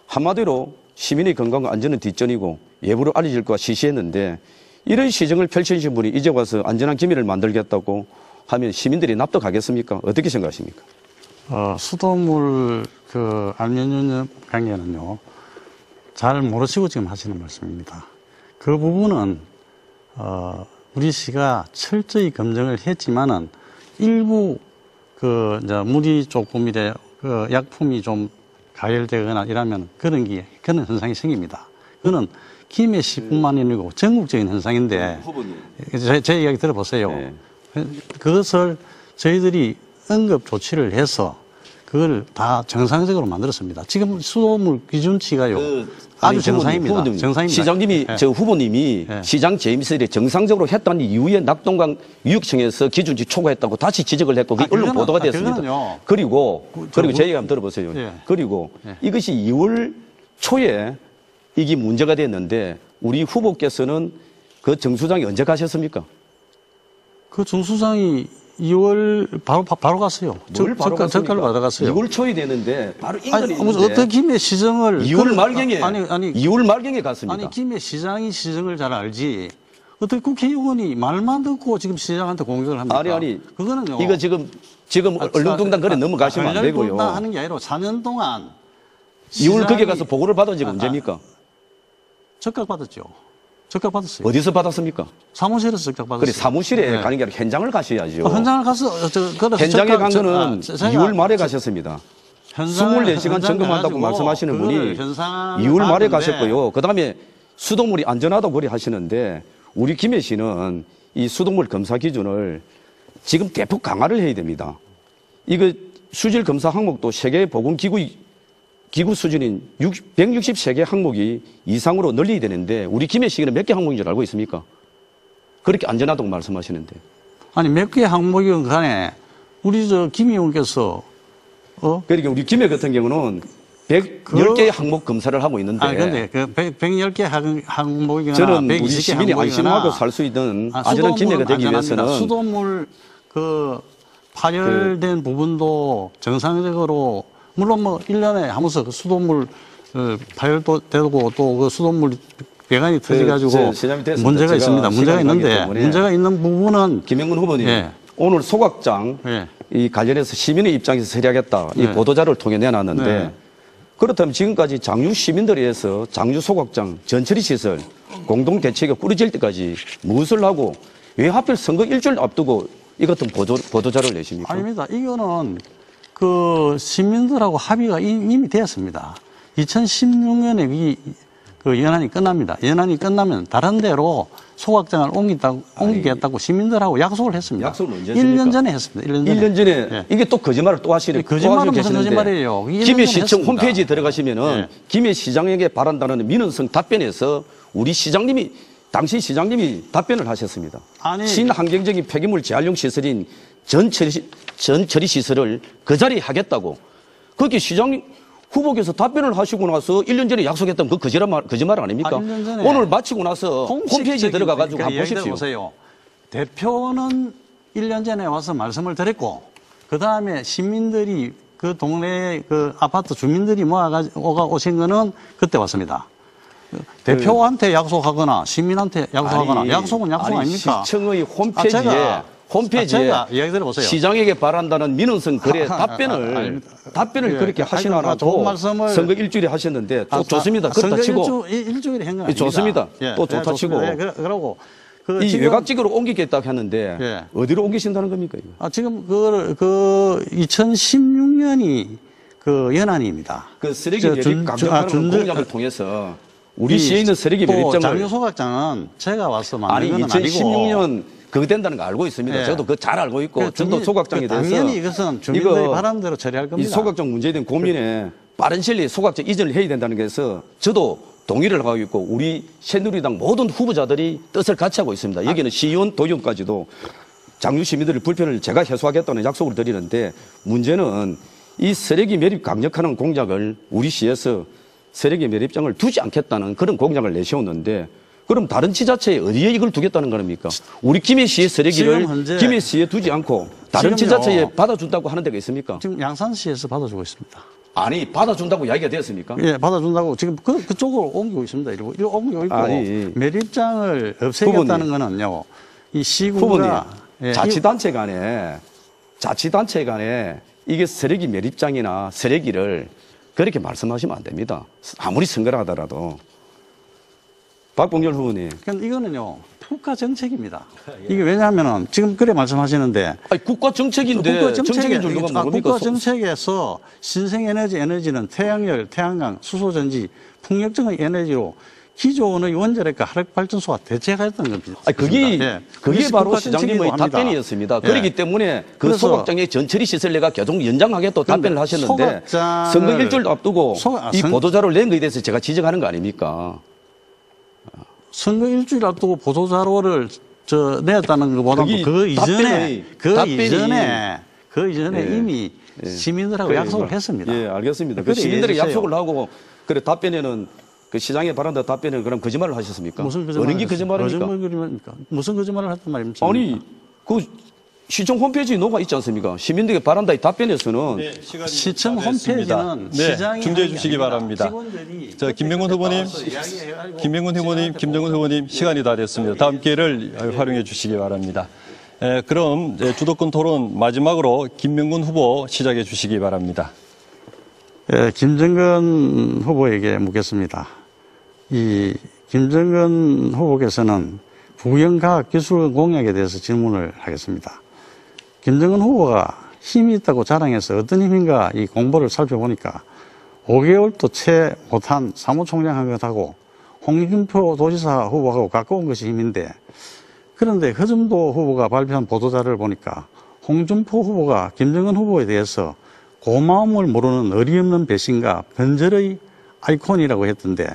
한마디로 시민의 건강과 안전은 뒷전이고 외부로 알려질 것과 시시했는데 이런 시정을 펼치신 분이 이제 와서 안전한 김해를 만들겠다고 하면 시민들이 납득하겠습니까? 어떻게 생각하십니까? 수돗물 알루미늄 관계는요, 잘 모르시고 지금 하시는 말씀입니다. 그 부분은, 우리 시가 철저히 검증을 했지만은 일부, 물이 조금 약품이 좀 가열되거나 이러면 그런 현상이 생깁니다. 그거는 김해 시뿐만 아니고 전국적인 현상인데 제 이야기 들어보세요. 네. 그것을 저희들이 응급 조치를 해서 그걸 다 정상적으로 만들었습니다. 지금 수돗물 기준치가요. 아주 정상입니다. 후보님, 정상입니다. 시장님이 예. 저 후보님이 예. 시장 재임설에 정상적으로 했던 이후에 낙동강 유육청에서 기준치 초과했다고 다시 지적을 했고 그게 언론 보도가 됐습니다. 그거는요. 그리고 제 얘기 한번 들어보세요. 예. 그리고 예. 이것이 2월 초에 이게 문제가 됐는데 우리 후보께서는 그 정수장에 언제 가셨습니까? 그 정수장이 2월 바로 갔어요. 뭘 바로 저가를 받아갔어요. 2월 초에 되는데 바로 인근에 있는데 어떤 김해 시정을 2월 말경에 아니 2월 말경에 갔습니다. 아니 김해 시장이 시정을 잘 알지. 어떻게 국회의원이 말만 듣고 지금 시장한테 공격을 합니까? 아니 그거는요. 이거 지금 얼른뚱땅 그래 넘어가시면 안 되고요. 얼른뚱땅 하는 게 아니라 4년 동안 2월 거기에 가서 보고를 받은 지가 언제입니까? 적각 받았죠. 적각 받았어요. 어디서 받았습니까? 사무실에서 적각 받았어요. 그래 사무실에 네. 가는 게 아니라 현장을 가셔야죠. 현장을 가서 현장에 간 거는 2월 말에 가셨습니다. 24시간 점검한다고 말씀하시는 분이 2월 말에 가셨고요. 그다음에 수돗물이 안전하다고 그래 하시는데 우리 김해시는 이 수돗물 검사 기준을 지금 대폭 강화를 해야 됩니다. 이거 수질 검사 항목도 세계 보건기구 수준인 163개 항목이 이상으로 늘려야 되는데 우리 김해시는 몇 개 항목인 줄 알고 있습니까? 그렇게 안전하다고 말씀하시는데. 아니 몇 개 항목이건 간에 우리 김 의원께서 그러니까 우리 김해 같은 경우는 110개의 항목 검사를 하고 있는데. 아 근데 그 110개 항목이거나 저는 120개 우리 시민이 안심하고 살 수 있는 안전한 김해가 되기 위해서는 수돗물 그 파열된 부분도 정상적으로 물론 뭐 1년에 하면서 그 수돗물 파열도 되고 또 그 수돗물 배관이 터져가지고 문제가 있습니다. 문제가 있는데 문제가 있는 부분은 김영근 후보님 오늘 소각장 이 관련해서 시민의 입장에서 처리하겠다 이 보도자를 통해 내놨는데 그렇다면 지금까지 장유 시민들에 의해서 장유 소각장 전처리 시설 공동 대책이 꾸려질 때까지 무엇을 하고 왜 하필 선거 일주일 앞두고 이 같은 보도자를 내십니까? 아닙니다. 이거는 그 시민들하고 합의가 이미 되었습니다. 2016년에 그 연한이 끝납니다. 연한이 끝나면 다른 데로 소각장을 옮기겠다고 시민들하고 약속을 했습니다. 약속을 언제 했습니까? 1년 전에 했습니다. 1년 전에 이게 또 거짓말을 또 하시는 거짓말은 무슨 거짓말이에요? 김해시청 홈페이지에 들어가시면은 김해시장에게 바란다는 민원성 답변에서 우리 시장님이 당시 시장님이 답변을 하셨습니다. 신환경적인 폐기물 재활용 시설인 전처리 시설을 그 자리에 하겠다고. 그렇게 시장 후보께서 답변을 하시고 나서 1년 전에 약속했다면 그 거짓말 아닙니까? 오늘 마치고 나서 홈페이지에 들어가가지고 한번 보십시오. 보세요. 대표는 1년 전에 와서 말씀을 드렸고, 그 다음에 시민들이 그 동네 그 아파트 주민들이 오신 거는 그때 왔습니다. 대표한테 약속하거나 시민한테 약속하거나 약속은 약속 아닙니까? 시청의 홈페이지에 이야기 들어보세요. 시장에게 바란다는 민원성 거래 답변을 그렇게 하시나라고 선거 일주일에 하셨는데 또 좋습니다. 그렇다 치고 일주일에 한 건 아닙니다. 좋습니다. 또 좋다 치고 그러고 이 외곽지구로 옮기겠다고 했는데 어디로 옮기신다는 겁니까? 이거? 지금 그 2016년이 그 연한입니다. 그 쓰레기 매립 감정하는 공약을 통해서 우리 시에 있는 쓰레기 매립장을 장유 소각장은 제가 와서 만든 건 아니고 2016년 그거 된다는 거 알고 있습니다. 저도 그거 잘 알고 있고 저도 소각장에 대해서 당연히 이것은 주민들이 바라는 대로 처리할 겁니다. 이 소각장 문제에 대한 고민에 빠른 시일 소각장 이전을 해야 된다는 것에서 저도 동의를 하고 있고 우리 새누리당 모든 후보자들이 뜻을 같이 하고 있습니다. 여기는 시의원, 도의원까지도 장유 시민들의 불편을 제가 해소하겠다는 약속을 드리는데 문제는 이 쓰레기 매립 강력하는 공약을 우리 시에서 쓰레기 매립장을 두지 않겠다는 그런 공약을 내세웠는데 그럼 다른 지자체에 어디에 이걸 두겠다는 겁니까? 우리 김해시의 쓰레기를 김해시에 두지 않고 다른 지자체에 받아준다고 하는 데가 있습니까? 지금 양산시에서 받아주고 있습니다. 아니 받아준다고 이야기가 되었습니까? 예, 받아준다고 지금 그쪽으로 옮기고 있습니다. 이리로 옮기고 있고 매립장을 없애겠다는 거는요. 이 시구가 자치단체 간에 이게 쓰레기 매립장이나 쓰레기를 그렇게 말씀하시면 안 됩니다. 아무리 선거를 하더라도. 박봉열 후보님. 그러니까 이거는요. 국가 정책입니다. 이게 왜냐하면은 지금 그래 말씀하시는데. 아니, 국가 정책인데 정책인 줄로만 모릅니까? 국가 정책에서 신생에너지는 태양열, 태양광, 수소전지, 풍력적인 에너지로 기존의 원자력과 화력발전소가 대체했던 겁니다. 아니, 그게 바로 시장님의 답변이었습니다. 예. 그렇기 때문에 그 소각장의 전처리 시설 내가 계속 연장하겠다고 답변을 하셨는데 선거 일주일 앞두고 이 보도자료를 낸 거에 대해서 제가 지적하는 거 아닙니까? 선거 일주일 앞두고 보도자료를 냈다는 것보다도 그 이전에 이미 시민들하고 약속을 했습니다. 예, 알겠습니다. 그 시민들에게 약속을 하고 그래 답변에는 그 시장에 바란다 답변은 그럼 거짓말을 하셨습니까? 무슨 거짓말? 어느 게 거짓말입니까? 무슨 거짓말을 했단 말입니까? 아니, 그 시청 홈페이지에 녹아 있지 않습니까? 시민들에게 바란다의 답변에서는 시청 홈페이지는 시장이 중재해 주시기 바랍니다. 자, 김명훈 후보님, 김정은 후보님 시간이 다 됐습니다. 다음 기회를 활용해 주시기 바랍니다. 그럼 주도권 토론 마지막으로 김명훈 후보 시작해 주시기 바랍니다. 김정은 후보에게 묻겠습니다. 이 김정은 후보께서는 부경과학기술 공약에 대해서 질문을 하겠습니다. 김정은 후보가 힘이 있다고 자랑해서 어떤 힘인가 이 공보를 살펴보니까 5개월도 채 못한 사무총장 한 것하고 홍준표 도지사 후보하고 가까운 것이 힘인데 그런데 허점도 후보가 발표한 보도자료를 보니까 홍준표 후보가 김정은 후보에 대해서 고마움을 모르는 어리없는 배신과 변절의 아이콘이라고 했던데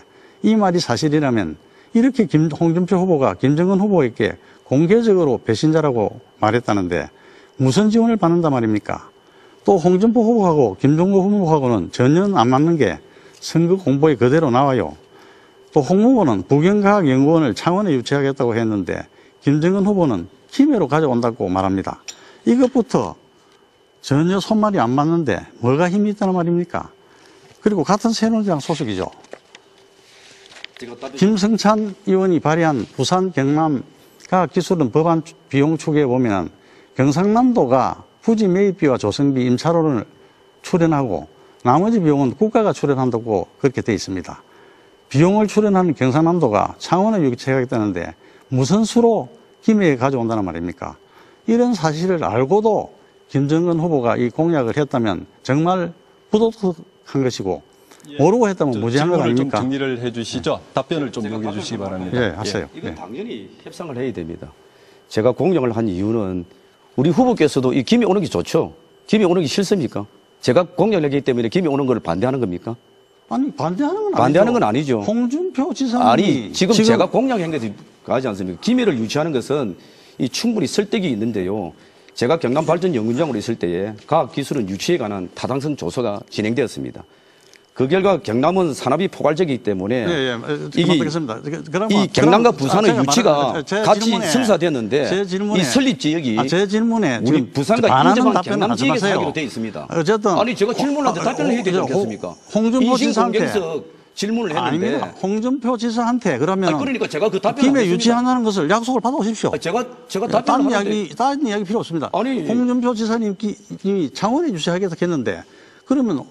이 말이 사실이라면 이렇게 홍준표 후보가 김정은 후보에게 공개적으로 배신자라고 말했다는데 무슨 지원을 받는단 말입니까? 또 홍준표 후보하고 김종국 후보하고는 전혀 안 맞는 게 선거 공보에 그대로 나와요. 또 홍 후보는 부경과학연구원을 창원에 유치하겠다고 했는데 김정은 후보는 김해로 가져온다고 말합니다. 이것부터 전혀 손말이 안 맞는데 뭐가 힘이 있다는 말입니까? 그리고 같은 새누리당 소속이죠. 김성찬 의원이 발의한 부산 경남 과학기술원 법안 비용 추계에 보면 경상남도가 부지 매입비와 조성비 임차료를 출연하고 나머지 비용은 국가가 출연한다고 그렇게 되어 있습니다. 비용을 출연하는 경상남도가 창원에 유치하겠다는데 무슨 수로 김해에 가져온다는 말입니까? 이런 사실을 알고도 김정은 후보가 이 공약을 했다면 정말 부도덕한 것이고 모르고 했다면 무지한 것 아닙니까? 좀 정리를 해 주시죠. 답변을 좀 요구해 주시기 바랍니다. 예, 하세요. 이건 당연히 협상을 해야 됩니다. 제가 공약을 한 이유는 우리 후보께서도 이 김해 오는 게 좋죠. 김해 오는 게 싫습니까? 제가 공약을 했기 때문에 김해 오는 걸 반대하는 겁니까? 아니, 반대하는 건 아니죠. 홍준표 지사님이 아니, 지금 제가 공약한 것이 가지 않습니까? 김해를 유치하는 것은 이 충분히 설득이 있는데요. 제가 경남발전연구장으로 있을 때에 과학기술은 유치에 관한 타당성 조사가 진행되었습니다. 그 결과 경남은 산업이 포괄적이기 때문에 이 경남과 부산의 유치가 같이 성사되었는데 이 설립 지역이 제 질문에 우리 부산과 인접한 경남 지역에서 하기로 되어 있습니다. 어쨌든 아니 제가 질문한테 답변을 해야 되지 않겠습니까? 홍준표 지사한테 질문을 했는데 아닙니다. 홍준표 지사한테 그러면 그러니까 제가 그 답변을 김해 유치한다는 것을 약속을 받아오십시오. 제가 다른 이야기 필요 없습니다. 아니, 홍준표 지사님이 창원에 유치하겠다 했는데 그러면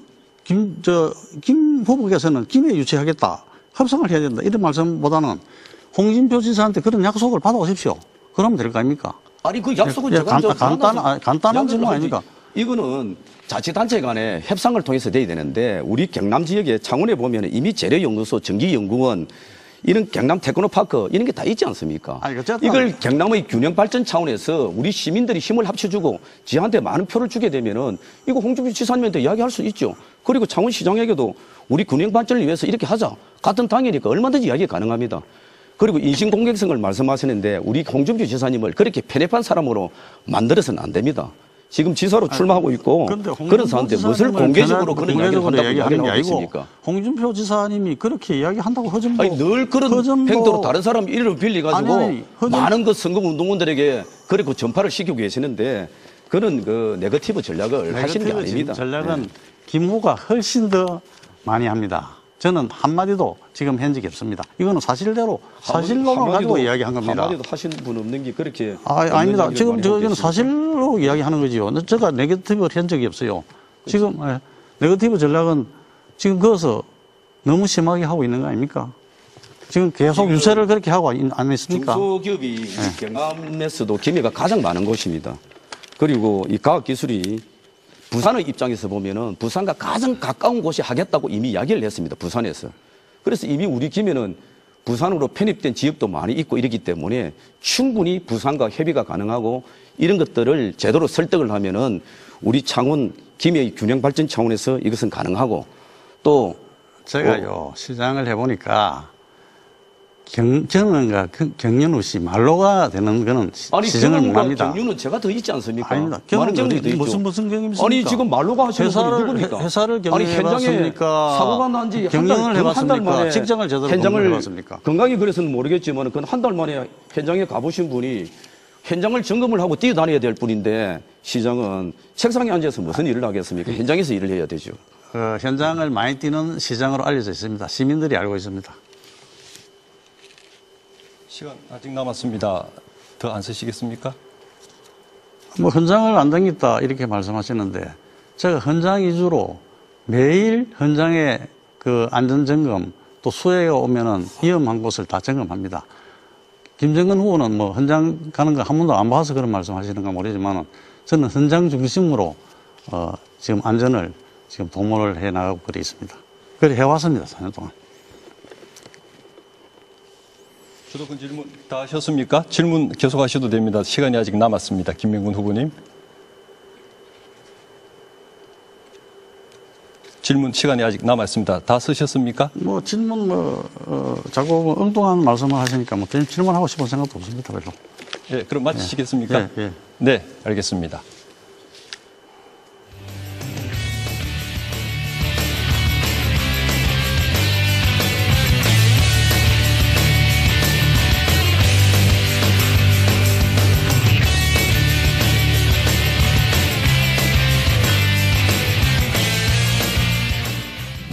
김 후보께서는 김해 유치하겠다 협상을 해야 된다 이런 말씀보다는 홍준표 지사한테 그런 약속을 받아오십시오. 그러면 될 거 아닙니까? 아니 그 약속은 제가 간단한 질문 아닙니까? 이거는 자치단체 간에 협상을 통해서 돼야 되는데 우리 경남 지역에 창원에 보면 이미 재래연구소, 전기연구원 이런 경남 테크노파크 이런 게 다 있지 않습니까? 이걸 경남의 균형 발전 차원에서 우리 시민들이 힘을 합쳐주고 지한테 많은 표를 주게 되면은 이거 홍준표 지사님한테 이야기할 수 있죠. 그리고 창원시장에게도 우리 균형 발전을 위해서 이렇게 하자. 같은 당이니까 얼마든지 이야기 가능합니다. 그리고 인신공격성을 말씀하시는데 우리 홍준표 지사님을 그렇게 편협한 사람으로 만들어서는 안 됩니다. 지금 지사로 출마하고 있고 그런 사람한테 무엇을 공개적으로 그런 이야기를 한다고 이야기하는 게 아니겠습니까? 홍준표 지사님이 그렇게 이야기한다고 허점도 아니 늘 그런 행동으로 다른 사람 이름을 빌려가지고 많은 그 선거운동원들에게 그렇게 전파를 시키고 계시는데 그런 그 네거티브 전략을 하시는 게 아닙니다. 전략은 김 후보가 훨씬 더 많이 합니다. 저는 한마디도 지금 한 적이 없습니다. 이거는 사실로 가지고 이야기한 겁니다. 한마디도 하시는 분 없는 게 그렇게. 아닙니다. 지금 저는 사실로 이야기하는 거지요. 제가 네거티브를 한 적이 없어요. 지금 네거티브 전략은 지금 그것서 너무 심하게 하고 있는 거 아닙니까? 지금 계속 유세를 그렇게 하고 안 했습니까? 중소기업이 경남에서도 김해가 가장 많은 곳입니다. 그리고 이 과학기술이 부산의 입장에서 보면은 부산과 가장 가까운 곳이 하겠다고 이미 이야기를 했습니다. 부산에서. 그래서 이미 우리 김해는 부산으로 편입된 지역도 많이 있고 이러기 때문에 충분히 부산과 협의가 가능하고 이런 것들을 제대로 설득을 하면은 우리 창원 김해의 균형 발전 차원에서 이것은 가능하고 또 제가요 시장을 해보니까 경영과 경륜 없이 말로가 되는 거는 시정을 못 합니다. 경륜은 제가 더 있지 않습니까? 아닙니다. 경륜이 무슨 경륜입니까? 아니 지금 말로가 하시는 분이 누굽니까? 회사를 경영해봤습니까? 사고가 난 지 경영을 해봤습니까? 직장을 제대로 해봤습니까? 건강히 그래서는 모르겠지만 그건 한 달 만에 현장에 가보신 분이 현장을 점검을 하고 뛰어다녀야 될 뿐인데 시장은 책상에 앉아서 무슨 일을 하겠습니까? 현장에서 일을 해야 되죠. 현장을 많이 뛰는 시장으로 알려져 있습니다. 시민들이 알고 있습니다. 시간 아직 남았습니다. 더 안 쓰시겠습니까? 뭐 현장을 안 다녔다 이렇게 말씀하시는데 제가 현장 위주로 매일 현장에 그 안전점검 또 수해가 오면은 위험한 곳을 다 점검합니다. 김정은 후보는 뭐 현장 가는 거 한 번도 안 봐서 그런 말씀하시는가 모르지만 저는 현장 중심으로 지금 안전을 지금 도모를 해 나가고 그래 있습니다. 그래 해왔습니다. 4년 동안. 주도권 질문 다 하셨습니까? 질문 계속하셔도 됩니다. 시간이 아직 남았습니다. 김명근 후보님. 질문 시간이 아직 남았습니다. 다 쓰셨습니까? 뭐 질문 자꾸 엉뚱한 말씀을 하시니까 뭐 질문하고 싶은 생각도 없습니다. 별로. 예, 그럼 마치시겠습니까? 예. 네, 알겠습니다.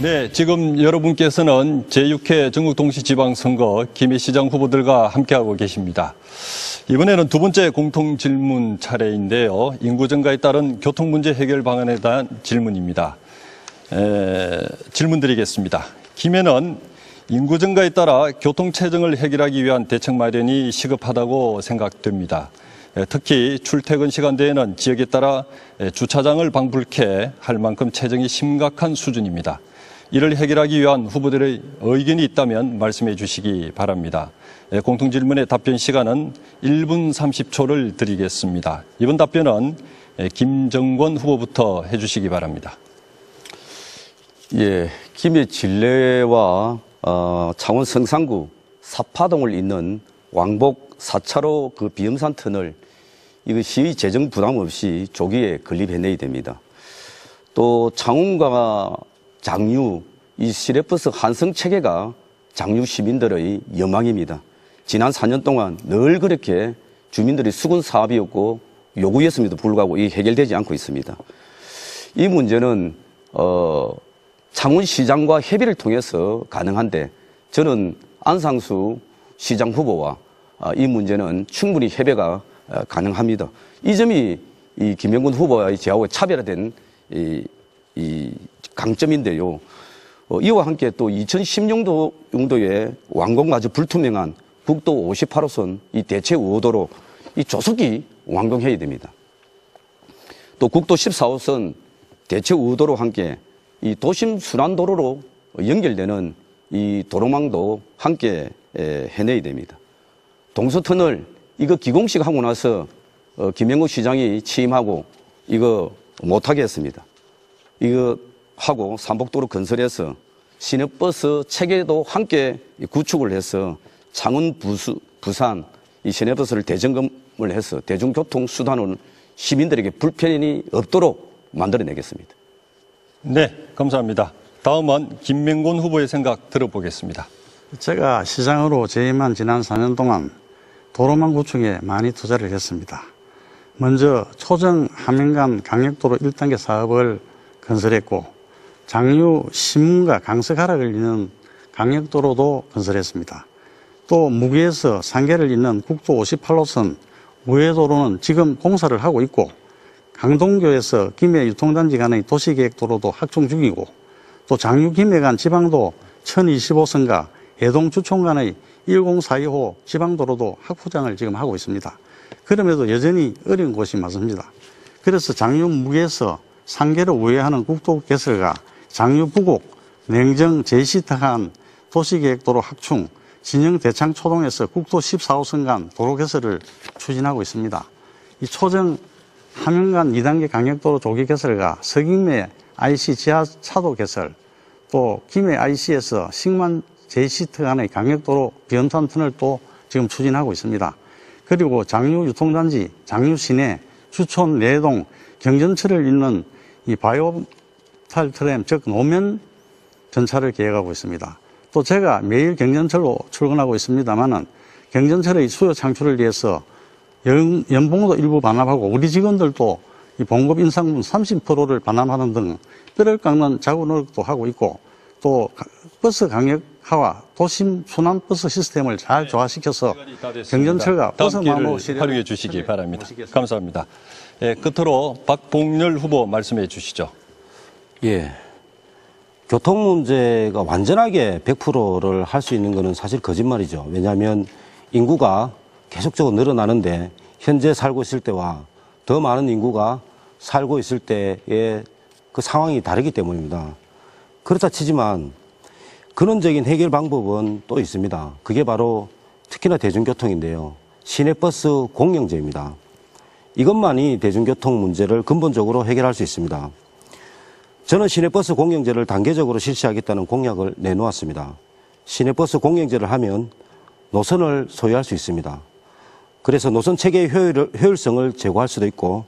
네, 지금 여러분께서는 제6회 전국동시지방선거 김해시장 후보들과 함께하고 계십니다. 이번에는 두 번째 공통질문 차례인데요. 인구 증가에 따른 교통문제 해결 방안에 대한 질문입니다. 질문 드리겠습니다. 김해는 인구 증가에 따라 교통체증을 해결하기 위한 대책 마련이 시급하다고 생각됩니다. 특히 출퇴근 시간대에는 지역에 따라 주차장을 방불케 할 만큼 체증이 심각한 수준입니다. 이를 해결하기 위한 후보들의 의견이 있다면 말씀해 주시기 바랍니다. 공통질문의 답변 시간은 1분 30초를 드리겠습니다. 이번 답변은 김정권 후보부터 해 주시기 바랍니다. 예, 김해 진례와 창원 성산구 사파동을 잇는 왕복 4차로 그 비음산 터널 이거 시의 재정 부담 없이 조기에 건립해내야 됩니다. 또 창원과 장유, 이 시내버스 환승 체계가 장유 시민들의 여망입니다. 지난 4년 동안 늘 그렇게 주민들이 수군 사업이었고 요구였음에도 불구하고 이 해결되지 않고 있습니다. 이 문제는 창원시장과 협의를 통해서 가능한데 저는 안상수 시장 후보와 이 문제는 충분히 협의가 가능합니다. 이 점이 이 김영근 후보와의 저하고 차별화된 이 강점인데요. 이와 함께 또 2010년도에 완공마저 불투명한 국도 58호선 이 대체 5호도로 이 조속히 완공해야 됩니다. 또 국도 14호선 대체 5호도로 함께 이 도심 순환도로로 연결되는 이 도로망도 함께 해내야 됩니다. 동서터널 이거 기공식 하고 나서 김영국 시장이 취임하고 이거 못하게 했습니다. 이거 하고 삼복도로 건설해서 시내버스 체계도 함께 구축을 해서 창원, 부산 이 시내버스를 대점검을 해서 대중교통 수단을 시민들에게 불편이 없도록 만들어내겠습니다. 네, 감사합니다. 다음은 김명곤 후보의 생각 들어보겠습니다. 제가 시장으로 재임한 지난 4년 동안 도로망 구축에 많이 투자를 했습니다. 먼저 초정 함행간 강력도로 1단계 사업을 건설했고 장유 신문과 강석 하락을 잇는 강력도로도 건설했습니다. 또 무기에서 상계를 잇는 국도 58호선 우회도로는 지금 공사를 하고 있고 강동교에서 김해 유통단지 간의 도시계획도로도 확충 중이고 또 장유 김해 간 지방도 1025선과 해동 주촌 간의 1042호 지방도로도 확포장을 지금 하고 있습니다. 그럼에도 여전히 어려운 곳이 많습니다. 그래서 장유 무계에서 상계를 우회하는 국도 개설과 장유 부곡, 냉정 제시특한 도시계획도로 확충, 진영 대창 초동에서 국도 14호선 간 도로 개설을 추진하고 있습니다. 이 초정 함영간 2단계 강력도로 조기 개설과 서김내 IC 지하 차도 개설, 또 김해 IC에서 식만 제시트 간의 강력도로 변탄 터널도 지금 추진하고 있습니다. 그리고 장유 유통단지, 장유 시내, 주촌 내동, 경전철을 잇는 이 바이오탈 트램, 즉 노면 전차를 계획하고 있습니다. 또 제가 매일 경전철로 출근하고 있습니다만은 경전철의 수요 창출을 위해서 연봉도 일부 반납하고 우리 직원들도 이 봉급 인상분 30%를 반납하는 등 뼈를 깎는 자구 노력도 하고 있고, 또 버스 강력화와 도심 순환 버스 시스템을 잘 조화시켜서 경전철과 버스 마모 시를 활용해 주시기 바랍니다. 감사합니다. 예, 끝으로 박봉렬 후보 말씀해 주시죠. 예. 교통 문제가 완전하게 100%를 할 수 있는 것은 사실 거짓말이죠. 왜냐하면 인구가 계속적으로 늘어나는데 현재 살고 있을 때와 더 많은 인구가 살고 있을 때의 그 상황이 다르기 때문입니다. 그렇다 치지만 근원적인 해결 방법은 또 있습니다. 그게 바로 특히나 대중교통인데요. 시내버스 공영제입니다. 이것만이 대중교통 문제를 근본적으로 해결할 수 있습니다. 저는 시내버스 공영제를 단계적으로 실시하겠다는 공약을 내놓았습니다. 시내버스 공영제를 하면 노선을 소유할 수 있습니다. 그래서 노선 체계의 효율성을 제고할 수도 있고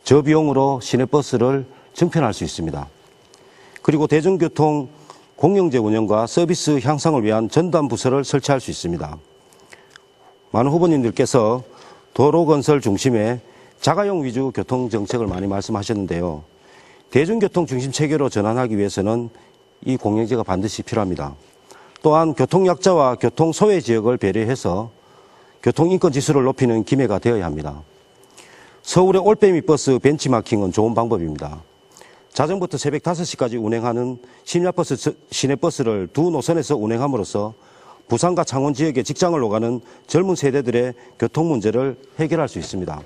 저비용으로 시내버스를 증편할 수 있습니다. 그리고 대중교통 공영제 운영과 서비스 향상을 위한 전담 부서를 설치할 수 있습니다. 많은 후보님들께서 도로 건설 중심의 자가용 위주 교통 정책을 많이 말씀하셨는데요. 대중교통 중심 체계로 전환하기 위해서는 이 공영제가 반드시 필요합니다. 또한 교통약자와 교통소외 지역을 배려해서 교통인권 지수를 높이는 기회가 되어야 합니다. 서울의 올빼미 버스 벤치마킹은 좋은 방법입니다. 자정부터 새벽 5시까지 운행하는 심야버스, 시내버스를 두 노선에서 운행함으로써 부산과 창원 지역의 직장을 오가는 젊은 세대들의 교통 문제를 해결할 수 있습니다.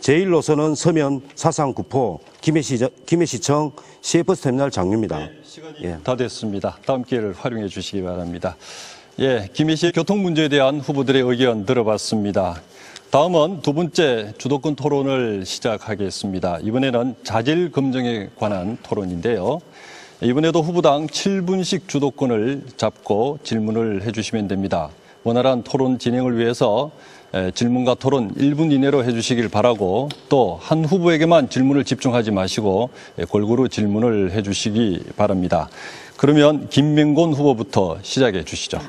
제1노선은 서면, 사상, 구포, 김해시청 시외버스터미널 장유입니다. 네, 시간이 다 됐습니다. 다음 기회를 활용해 주시기 바랍니다. 예, 김해시 교통 문제에 대한 후보들의 의견 들어봤습니다. 다음은 두 번째 주도권 토론을 시작하겠습니다. 이번에는 자질 검증에 관한 토론인데요. 이번에도 후보당 7분씩 주도권을 잡고 질문을 해주시면 됩니다. 원활한 토론 진행을 위해서 질문과 토론 1분 이내로 해주시길 바라고, 또 한 후보에게만 질문을 집중하지 마시고 골고루 질문을 해주시기 바랍니다. 그러면 김명곤 후보부터 시작해 주시죠.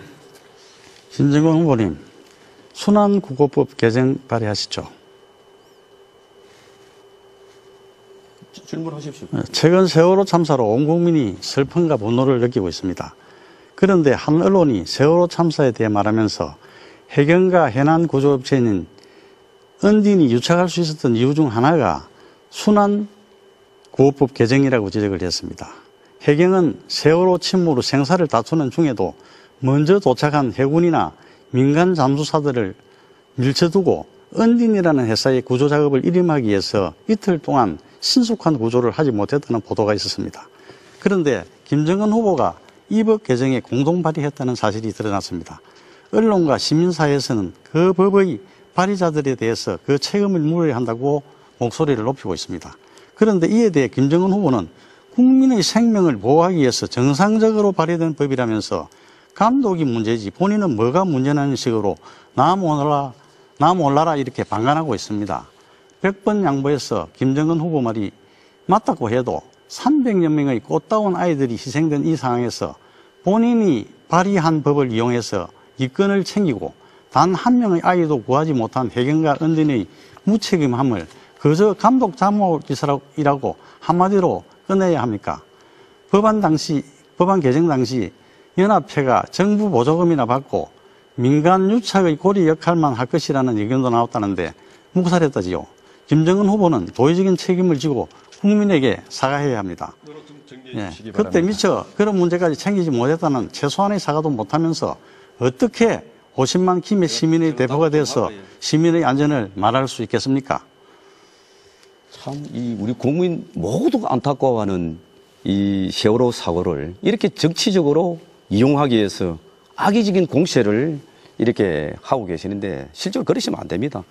김정건 후보님, 순환국어법 개정 발의하시죠. 질문하십시오. 최근 세월호 참사로 온 국민이 슬픔과 분노를 느끼고 있습니다. 그런데 한 언론이 세월호 참사에 대해 말하면서 해경과 해난 구조업체는 언딘이 유착할 수 있었던 이유 중 하나가 순환구호법 개정이라고 지적을 했습니다. 해경은 세월호 침몰 후 생사를 다투는 중에도 먼저 도착한 해군이나 민간 잠수사들을 밀쳐두고 언딘이라는 회사의 구조 작업을 일임하기 위해서 이틀 동안 신속한 구조를 하지 못했다는 보도가 있었습니다. 그런데 김정은 후보가 이 법 개정에 공동 발의했다는 사실이 드러났습니다. 언론과 시민사회에서는 그 법의 발의자들에 대해서 그 책임을 물어야 한다고 목소리를 높이고 있습니다. 그런데 이에 대해 김정은 후보는 국민의 생명을 보호하기 위해서 정상적으로 발의된 법이라면서 감독이 문제지 본인은 뭐가 문제라는 식으로 나 몰라라 이렇게 방관하고 있습니다. 100번 양보해서 김정은 후보 말이 맞다고 해도 300여 명의 꽃다운 아이들이 희생된 이 상황에서 본인이 발의한 법을 이용해서 이권을 챙기고 단 한 명의 아이도 구하지 못한 해경과 언딘의 무책임함을 그저 감독 잘못이라고 한마디로 끝내야 합니까? 법안 개정 당시 연합회가 정부 보조금이나 받고 민간 유착의 고리 역할만 할 것이라는 의견도 나왔다는데 묵살했다지요. 김정은 후보는 도의적인 책임을 지고 국민에게 사과해야 합니다. 예, 그때 미처 그런 문제까지 챙기지 못했다는 최소한의 사과도 못하면서 어떻게 50만 김해 시민의 대표가 돼서 시민의 안전을 말할 수 있겠습니까? 참, 우리 국민 모두가 안타까워하는 이 세월호 사고를 이렇게 정치적으로 이용하기 위해서 악의적인 공세를 이렇게 하고 계시는데 실제로 그러시면 안 됩니다.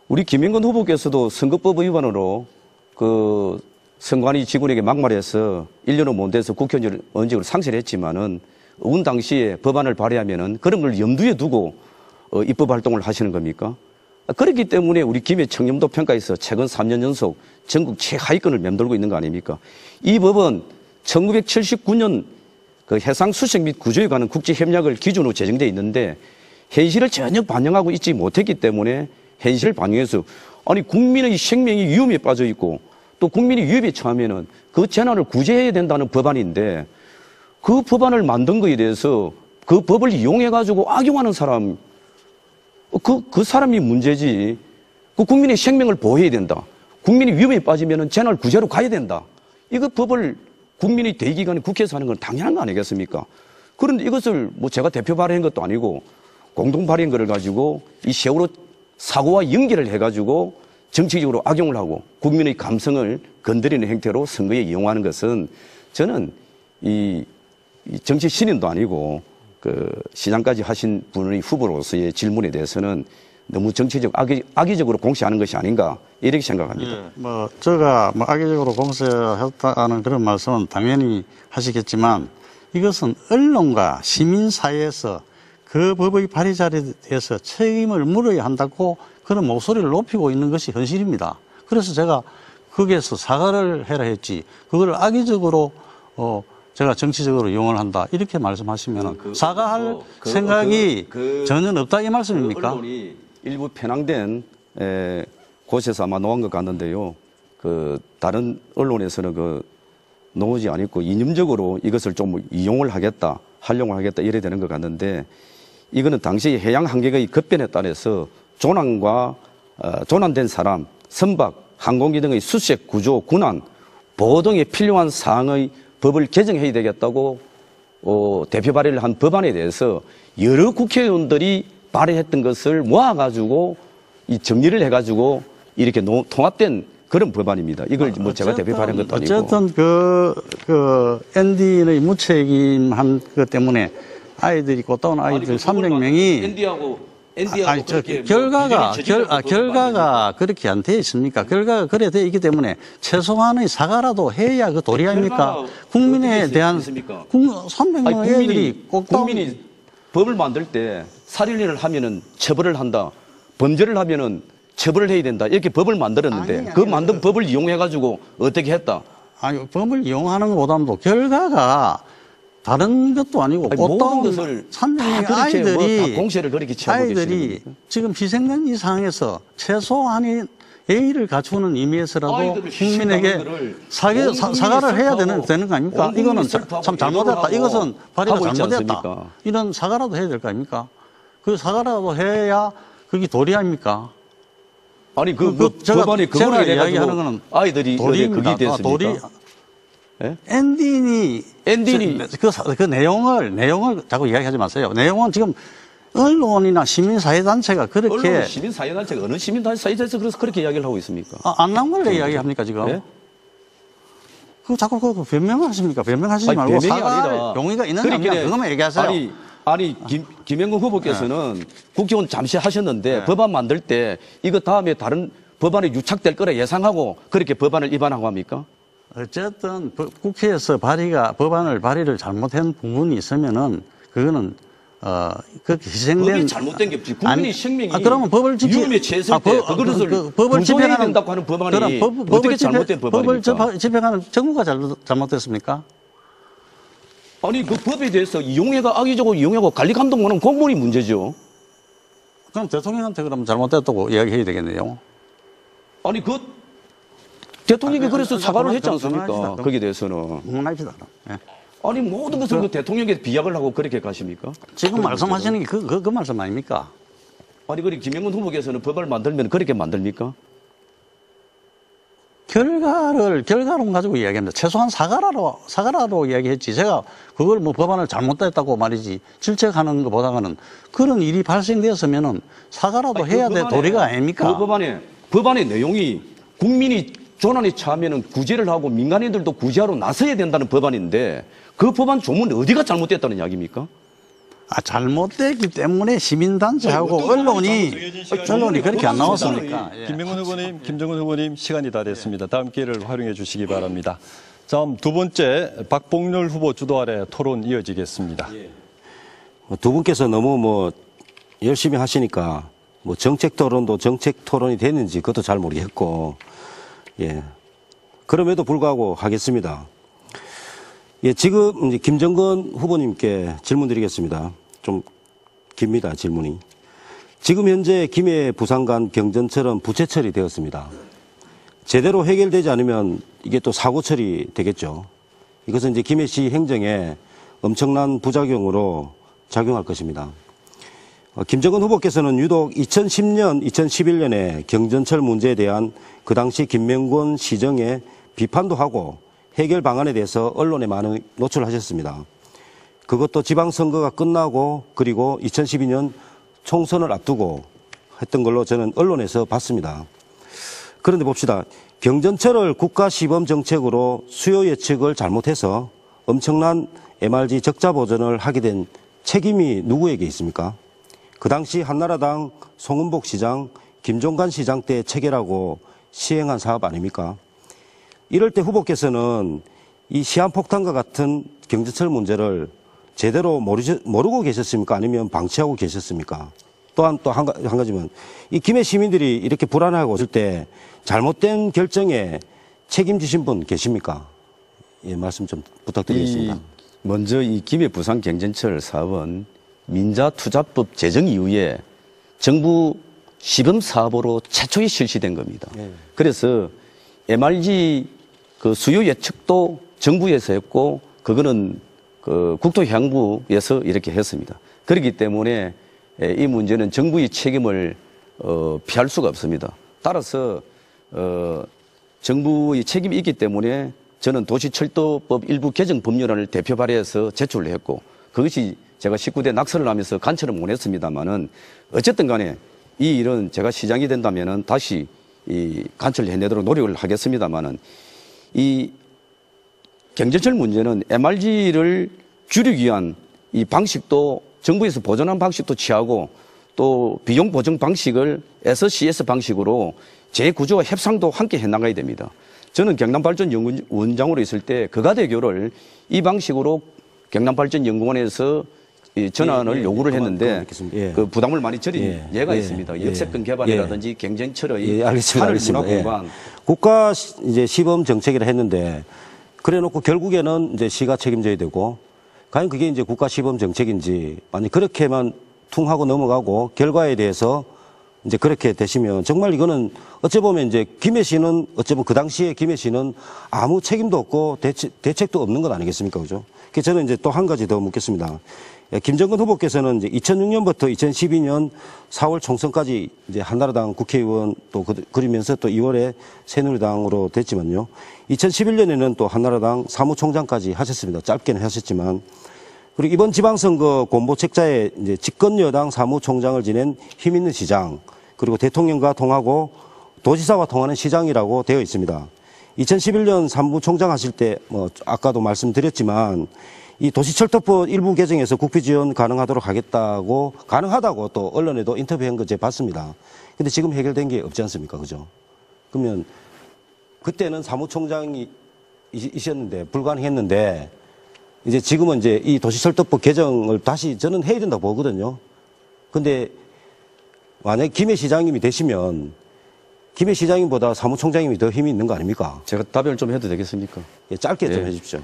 우리 김영건 후보께서도 선거법 위반으로 그 선관위 직원에게 막말해서 1년은 못 돼서 국회의원직으로 상실을 했지만은 운 당시에 법안을 발의하면은 그런 걸 염두에 두고 입법 활동을 하시는 겁니까? 그렇기 때문에 우리 김해 청렴도 평가에서 최근 3년 연속 전국 최하위권을 맴돌고 있는 거 아닙니까? 이 법은 1979년 그 해상 수색 및 구조에 관한 국제 협약을 기준으로 제정돼 있는데 현실을 전혀 반영하고 있지 못했기 때문에 현실을 반영해서 아니 국민의 생명이 위험에 빠져 있고 또 국민이 위협에 처하면은 그 재난을 구제해야 된다는 법안인데 그 법안을 만든 거에 대해서 그 법을 이용해 가지고 악용하는 사람 그 사람이 문제지. 그 국민의 생명을 보호해야 된다. 국민이 위험에 빠지면은 재난 구제로 가야 된다. 이거 법을 국민의 대의기관이 국회에서 하는 건 당연한 거 아니겠습니까? 그런데 이것을 뭐 제가 대표 발의한 것도 아니고 공동 발의한 거를 가지고 이 세월호 사고와 연결을 해가지고 정치적으로 악용을 하고 국민의 감성을 건드리는 행태로 선거에 이용하는 것은 저는 이 정치 신인도 아니고 그 시장까지 하신 분의 후보로서의 질문에 대해서는 너무 정치적 악의적으로 공세하는 것이 아닌가 이렇게 생각합니다. 예, 뭐 제가 뭐 악의적으로 공세했다는 그런 말씀은 당연히 하시겠지만 이것은 언론과 시민 사이에서 그 법의 발의자리에 대해서 책임을 물어야 한다고 그런 목소리를 높이고 있는 것이 현실입니다. 그래서 제가 거기에서 사과를 해라 했지 그걸 악의적으로 제가 정치적으로 이용을 한다 이렇게 말씀하시면 사과할 생각이 전혀 없다 이 말씀입니까? 언론이 일부 편향된 곳에서 아마 놓은 것 같는데요. 그 다른 언론에서는 그 놓지 않고 이념적으로 이것을 좀 이용을 하겠다, 활용을 하겠다 이래 되는 것 같는데 이거는 당시 해양 환경의 급변에 따라서 조난된 사람, 선박, 항공기 등의 수색, 구조, 군안, 보호 등에 필요한 사항의 법을 개정해야 되겠다고 대표 발의를 한 법안에 대해서 여러 국회의원들이 발의했던 것을 모아가지고 이 정리를 해가지고 이렇게 통합된 그런 법안입니다. 이걸 뭐 제가 대표 발의한 것도 아니고. 어쨌든 그 ND의 무책임한 것 때문에 아이들이 꽃다운 아이들 300명이 결과가 그렇게 안 돼 있습니까? 결과가 그래 돼 있기 때문에 최소한의 사과라도 해야 그 도리 아닙니까? 국민에 대한 300명 애들이 국민이 법을 만들 때 살인을 하면은 처벌을 한다. 범죄를 하면은 처벌을 해야 된다. 이렇게 법을 만들었는데 그 만든 법을 이용해 가지고 어떻게 했다? 아니 법을 이용하는 것보다도 결과가 다른 것도 아니고 모든 것을 300명의 아이들이 공세를 그렇게 취하고 아이들이 지금 희생된 이 상황에서 최소한의 예의를 갖추는 의미에서라도 국민에게 사과를 해야 되는 거 아닙니까? 이거는 참 잘못했다. 이것은 발의가 잘못했다. 이런 사과라도 해야 될 거 아닙니까? 그 사과라도 해야 그게 도리 아닙니까? 아니 법안이 그거를 이야기하는 거는 아이들이 도리입니다. 그게 됐습니까? 도리. 엔딘이 그 내용을 자꾸 이야기하지 마세요. 내용은 지금 언론이나 시민사회단체가 그렇게 언론 시민사회단체가 어느 시민사회단체에서 그래서 그렇게 이야기를 하고 있습니까? 안 나온 걸 이야기합니까 지금? 네? 그 자꾸 그 변명하십니까? 변명하시지 말고 사과할 용의가 있는 거 아닙니까? 그것만 얘기하세요. 아니 김영건 후보께서는 국회의원 잠시 하셨는데 법안 만들 때 이거 다음에 다른 법안에 유착될 거라 예상하고 그렇게 법안을 위반하고 합니까? 어쨌든 국회에서 법안을 발의를 잘못한 부분이 있으면은 그거는 그렇게 희생된 법이 잘못된 게 없지. 국민의 생명이 그러면 법을 위험에 처했을 때 그것을 법을 집행해야 된다고 하는 법안이 어떻게 잘못된 법안입니까? 법을 집행하는 정부가 잘못됐습니까? 아니 그 법에 대해서 이용해가 악의적으로 이용하고 관리 감독하는 공무원이 문제죠. 그럼 대통령한테 그러면 잘못됐다고 이야기해야 되겠네요. 아니 대통령이 그래서 사과를 했지 않습니까? 거기에 대해서는. 그만합시다. 네. 아니 모든 것을 그 대통령에게 비약을 하고 그렇게 가십니까? 지금 말씀하시는 게 그 말씀 아닙니까? 아니 그리 김영건 후보께서는 법을 만들면 그렇게 만듭니까? 결과론 가지고 이야기합니다. 최소한 사과라도 이야기했지. 제가 그걸 뭐 법안을 잘못했다고 말이지 질책하는 것보다는 그런 일이 발생되었으면은 사과라도 해야 될 도리가 아닙니까? 그 법안의 내용이 국민이 조난에 처하면은 구제를 하고 민간인들도 구제하러 나서야 된다는 법안인데 그 법안 조문 어디가 잘못됐다는 이야기입니까? 잘못됐기 때문에 시민단체하고 언론이 그렇게 안 나왔습니까? 김명훈 후보님, 김정은 후보님 시간이 다 됐습니다. 다음 기회를 활용해 주시기 바랍니다. 다음 두 번째 박봉렬 후보 주도 아래 토론 이어지겠습니다. 두 분께서 너무 열심히 하시니까 정책 토론도 정책 토론이 됐는지 그것도 잘 모르겠고, 그럼에도 불구하고 하겠습니다. 지금 이제 김정근 후보님께 질문 드리겠습니다. 좀 깁니다, 질문이. 지금 현재 김해 부산 간 경전철은 부채 처리되었습니다. 제대로 해결되지 않으면 이게 또 사고 처리 되겠죠. 이것은 이제 김해시 행정에 엄청난 부작용으로 작용할 것입니다. 김정은 후보께서는 유독 2010년, 2011년에 경전철 문제에 대한 그 당시 김명권 시정의 비판도 하고 해결 방안에 대해서 언론에 많이 노출하셨습니다. 그것도 지방선거가 끝나고 그리고 2012년 총선을 앞두고 했던 걸로 저는 언론에서 봤습니다. 그런데 봅시다. 경전철을 국가시범정책으로 수요 예측을 잘못해서 엄청난 MRG 적자 보전을 하게 된 책임이 누구에게 있습니까? 그 당시 한나라당 송은복 시장, 김종관 시장 때 체결하고 시행한 사업 아닙니까? 이럴 때 후보께서는 이 시한폭탄과 같은 경전철 문제를 제대로 모르고 계셨습니까? 아니면 방치하고 계셨습니까? 또한 또 한 가지면 이 김해 시민들이 이렇게 불안해하고 있을 때 잘못된 결정에 책임지신 분 계십니까? 말씀 좀 부탁드리겠습니다. 먼저 이 김해 부산 경전철 사업은 민자투자법 제정 이후에 정부 시범 사업으로 최초에 실시된 겁니다. 그래서 MRG 그 수요 예측도 정부에서 했고 그거는 그 국토해양부에서 이렇게 했습니다. 그렇기 때문에 이 문제는 정부의 책임을 피할 수가 없습니다. 따라서 정부의 책임이 있기 때문에 저는 도시철도법 일부 개정 법률안을 대표 발의해서 제출을 했고 그것이 제가 19대 낙선을 하면서 간처는 못했습니다만은 어쨌든 간에 이 일은 제가 시장이 된다면은 다시 이 간처를 해내도록 노력을 하겠습니다만은 이 경전철 문제는 MRG를 줄이기 위한 이 방식도 정부에서 보존한 방식도 취하고 또 비용 보정 방식을 SCS 방식으로 재구조와 협상도 함께 해나가야 됩니다. 저는 경남발전연구원장으로 있을 때 그가대교를 이 방식으로 경남발전연구원에서 이 전환을 요구를 했는데 그 부담을 많이 줄인 예가 있습니다. 역세권 개발이라든지 경전철의 하늘 문화 공간. 국가 이제 시범 정책이라 했는데 그래놓고 결국에는 이제 시가 책임져야 되고 과연 그게 이제 국가 시범 정책인지 만약 그렇게만 퉁 하고 넘어가고 결과에 대해서 이제 그렇게 되시면 정말 이거는 어찌 보면 이제 김해시는 어찌 보면 그 당시에 김해시는 아무 책임도 없고 대책도 없는 것 아니겠습니까? 그죠? 그래서 저는 이제 또 한 가지 더 묻겠습니다. 김정근 후보께서는 이제 2006년부터 2012년 4월 총선까지 이제 한나라당 국회의원 또 그러면서 또 2월에 새누리당으로 됐지만요. 2011년에는 또 한나라당 사무총장까지 하셨습니다. 짧게는 하셨지만. 그리고 이번 지방선거 공보책자에 이제 집권여당 사무총장을 지낸 힘 있는 시장, 그리고 대통령과 통하고 도지사와 통하는 시장이라고 되어 있습니다. 2011년 사무총장 하실 때 아까도 말씀드렸지만 이 도시철도법 일부 개정에서 국비 지원 가능하도록 하겠다고 가능하다고 또 언론에도 인터뷰한 거 제가 봤습니다. 근데 지금 해결된 게 없지 않습니까? 그죠? 그러면 그때는 사무총장이 이셨는데 불가능했는데 이제 지금은 이제 이 도시철도법 개정을 다시 저는 해야 된다고 보거든요. 근데 만약에 김해 시장님이 되시면 김해 시장님보다 사무총장님이 더 힘이 있는 거 아닙니까? 제가 답변을 좀 해도 되겠습니까? 짧게 좀 해주십시오.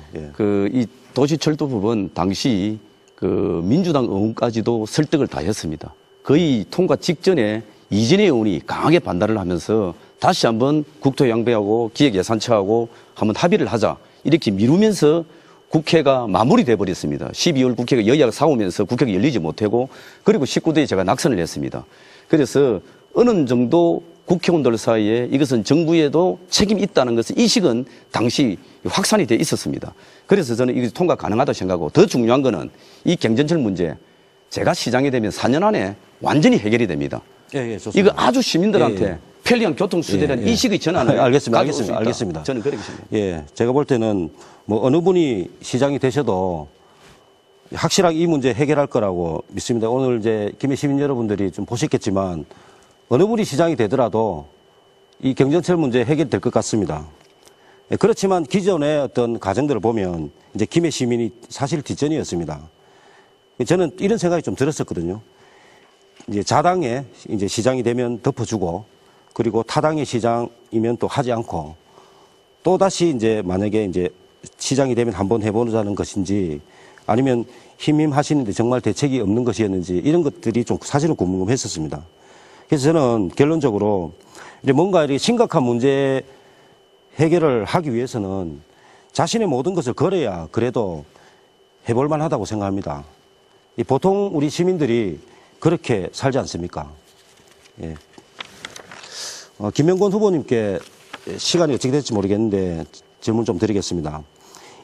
이 도시철도법은 당시 그 민주당 의원까지도 설득을 다 했습니다. 거의 통과 직전에 이진희 의원이 강하게 반발을 하면서 다시 한번 국토양배하고 기획예산처하고 한번 합의를 하자 이렇게 미루면서 국회가 마무리돼 버렸습니다. 12월 국회가 여야가 싸우면서 국회가 열리지 못하고 그리고 19대에 제가 낙선을 했습니다. 그래서 어느 정도 국회의원들 사이에 이것은 정부에도 책임이 있다는 것은 인식은 당시 확산이 돼 있었습니다. 그래서 저는 이것이 통과 가능하다고 생각하고 더 중요한 거는 이 경전철 문제 제가 시장이 되면 4년 안에 완전히 해결이 됩니다. 예, 좋습니다. 이거 아주 시민들한테 예. 편리한 교통수단에 대한 인식의 전환을 알겠습니다. 저는 그렇게 생각합니다. 예, 제가 볼 때는 뭐 어느 분이 시장이 되셔도 확실하게 이 문제 해결할 거라고 믿습니다. 오늘 이제 김해 시민 여러분들이 좀 보셨겠지만 어느 분이 시장이 되더라도 이 경전철 문제 해결될 것 같습니다. 예, 그렇지만 기존의 어떤 과정들을 보면 이제 김해 시민이 사실 뒷전이었습니다. 저는 이런 생각이 좀 들었었거든요. 이제 자당에 이제 시장이 되면 덮어주고 그리고 타당의 시장이면 또 하지 않고 또 다시 이제 만약에 이제 시장이 되면 한번 해보자는 것인지 아니면 힘 하시는데 정말 대책이 없는 것이었는지 이런 것들이 좀 사실은 궁금했었습니다. 그래서 저는 결론적으로 이제 뭔가 이렇게 심각한 문제 해결을 하기 위해서는 자신의 모든 것을 걸어야 그래도 해볼 만하다고 생각합니다. 보통 우리 시민들이 그렇게 살지 않습니까? 예. 김영권 후보님께 시간이 어떻게 될지 모르겠는데 질문 좀 드리겠습니다.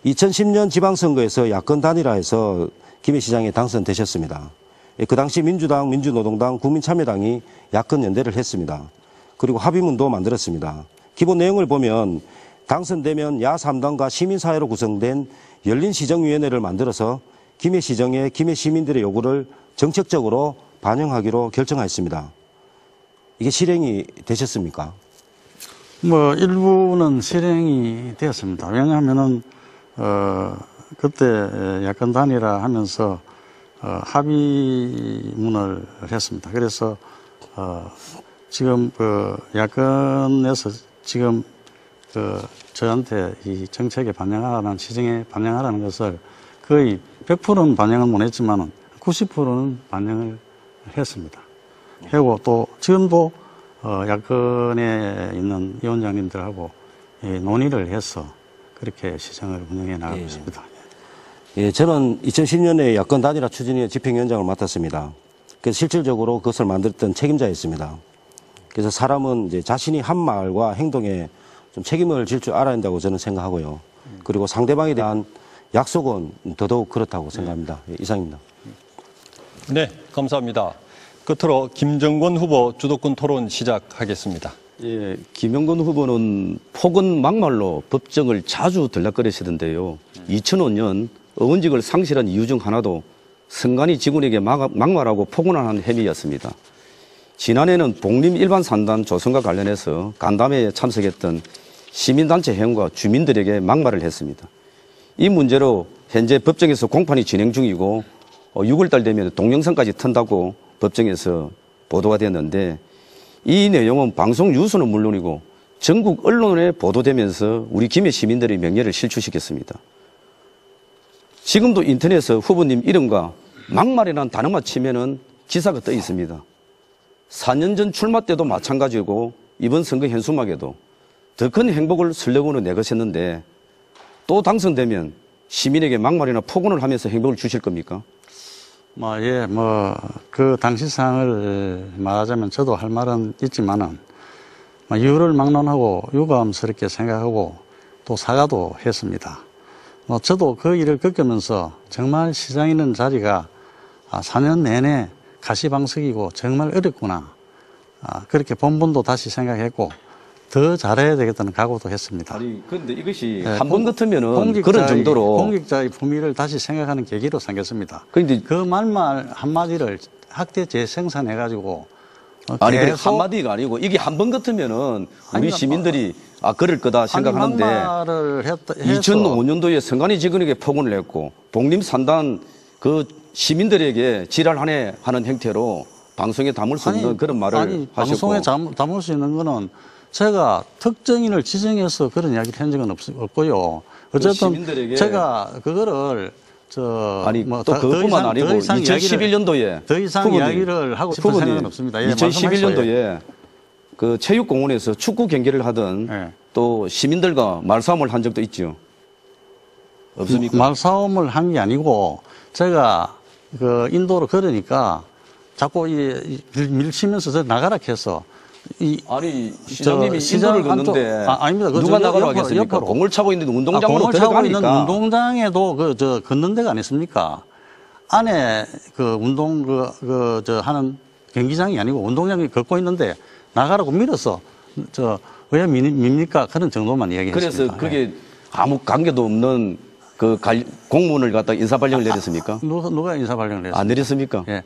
2010년 지방선거에서 야권 단일화해서 김해시장에 당선되셨습니다. 그 당시 민주당, 민주노동당, 국민참여당이 야권 연대를 했습니다. 그리고 합의문도 만들었습니다. 기본 내용을 보면 당선되면 야3당과 시민사회로 구성된 열린시정위원회를 만들어서 김해시정에 김해시민들의 요구를 정책적으로 반영하기로 결정하였습니다. 이게 실행이 되셨습니까? 뭐 일부는 실행이 되었습니다. 왜냐하면은 그때 야권 단일화 하면서 합의문을 했습니다. 그래서 지금 그 야권에서 지금 저한테 이 정책에 반영하라는 시정에 반영하라는 것을 거의 100%는 반영은 못했지만은 90%는 반영을 했습니다. 하고 또 지금도 야권에 있는 위원장님들하고 논의를 해서 그렇게 시장을 운영해 나가고 있습니다. 예, 저는 2010년에 야권 단일화 추진위원 집행위원장을 맡았습니다. 그래서 실질적으로 그것을 만들었던 책임자였습니다. 그래서 사람은 이제 자신이 한 말과 행동에 좀 책임을 질 줄 알아야 한다고 저는 생각하고요. 그리고 상대방에 대한 약속은 더더욱 그렇다고 생각합니다. 예, 이상입니다. 네, 감사합니다. 끝으로 김정권 후보 주도권 토론 시작하겠습니다. 예, 김영권 후보는 폭언 막말로 법정을 자주 들락거리시던데요. 2005년 의원직을 상실한 이유 중 하나도 선관위 직원에게 막말하고 폭언하는 혐의였습니다. 지난해는 복림 일반 산단 조성과 관련해서 간담회에 참석했던 시민단체 회원과 주민들에게 막말을 했습니다. 이 문제로 현재 법정에서 공판이 진행 중이고 6월달 되면 동영상까지 튼다고 법정에서 보도가 됐는데 이 내용은 방송 뉴스는 물론이고 전국 언론에 보도되면서 우리 김해 시민들의 명예를 실추시켰습니다. 지금도 인터넷에 후보님 이름과 막말이라는 단어만 치면은 기사가 떠 있습니다. 4년 전 출마 때도 마찬가지고 이번 선거 현수막에도 더 큰 행복을 슬로건으로 내것했는데 또 당선되면 시민에게 막말이나 폭언을 하면서 행복을 주실 겁니까? 그 당시 상황을 말하자면 저도 할 말은 있지만은, 이유를 막론하고 유감스럽게 생각하고 또 사과도 했습니다. 저도 그 일을 겪으면서 정말 시장에 있는 자리가 4년 내내 가시방석이고 정말 어렵구나. 그렇게 본분도 다시 생각했고, 더 잘해야 되겠다는 각오도 했습니다. 아니, 그런데 이것이 한 번 같으면은 그런 정도로 공직자의 품위를 다시 생각하는 계기로 생겼습니다. 그런데 그 말말 한마디를 학대 재생산해가지고 아니, 그 한마디가 아니고 이게 한 번 같으면은 우리 시민들이 그럴 거다 생각하는데 2005년도에 선관위 직원에게 폭언을 했고 복림 산단 그 시민들에게 지랄하네 하는 형태로 방송에 담을 수 없는 그런 말을 하셨고 방송에 담을 수 있는 거는 제가 특정인을 지정해서 그런 이야기를 한 적은 없고요. 어쨌든 제가 그거를 또 그것뿐만 아니고 2011년도에 더 이상 이야기를 하고 싶은 생각은 없습니다. 2011년도에 그 체육공원에서 축구 경기를 하던 또 시민들과 말싸움을 한 적도 있죠. 없습니까? 말싸움을 한 게 아니고 제가 그 인도로 걸으니까 자꾸 밀치면서 저 나가라 해서 아니 시장님이 인도를 걷는데 아닙니다. 누가 나가라고 하겠습니까? 공을 차고 있는 운동장으로 공을 차고 있는 들어가니까. 운동장에도 걷는 데가 아니습니까? 안에 하는 경기장이 아니고 운동장이 걷고 있는데 나가라고 밀어서 왜 밉니까? 그런 정도만 이야기했습니다. 그래서 그게 아무 관계도 없는 공문을 갖다 인사발령을 내렸습니까? 누가 인사발령을 내렸습니까? 안 내렸습니까? 예.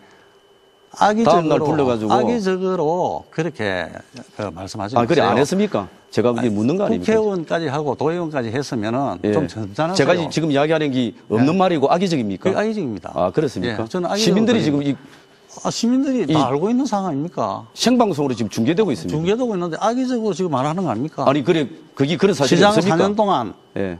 다음 날 불러가지고 악의적으로 그렇게 말씀하지 마세요. 그래 안 했습니까? 제가 묻는 거 아닙니까? 국회의원까지 하고 도의원까지 했으면은 좀 점잖으세요. 제가 지금 이야기하는 게 없는 말이고 악의적입니까? 그게 악의적입니다. 아 그렇습니까? 예, 저는 시민들이 지금 시민들이 다 알고 있는 상황 아닙니까? 생방송으로 지금 중계되고 있습니다. 중계되고 있는데 악의적으로 지금 말하는 거 아닙니까? 아니 그게 그런 사실이 시장 없습니까? 4년 동안 예.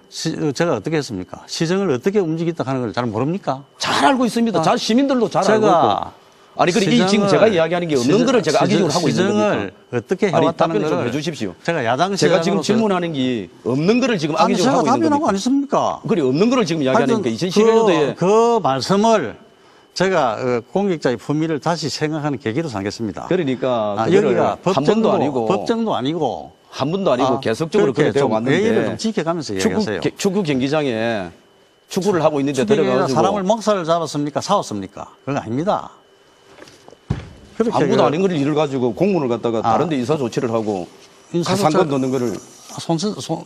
제가 어떻게 했습니까? 시정을 어떻게 움직였다 하는 걸 잘 모릅니까? 잘 알고 있습니다. 잘 시민들도 잘 알고 있고. 아니 시정을, 지금 제가 이야기하는 게 없는 거를 제가 악의적으로 하고 있는 겁니까? 시정을 어떻게 해왔다는 답변을 좀 걸 해주십시오. 제가 야당 제가 지금 질문하는 게 없는 거를 지금 악의적으로 하고 있는 답변하고 겁니까? 아니습니까? 그래 없는 거를 지금 이야기하니까 2011년도에 그 말씀을 제가 공직자의 품위를 다시 생각하는 계기로 삼겠습니다. 그러니까 여기가 한 번도 아니고 법정도 아니고 한 번도 아니고 계속적으로 그렇게 되어 왔는데 예의를 좀 지켜가면서 얘기하세요. 축구 경기장에 축구를 하고 있는데 들어가가지고 사람을 목살을 잡았습니까? 사왔습니까? 그건 아닙니다. 아무도 아닌 거를 일을 가지고 공문을 갖다가 다른 데 인사 조치를 하고 가상권 넣는 거를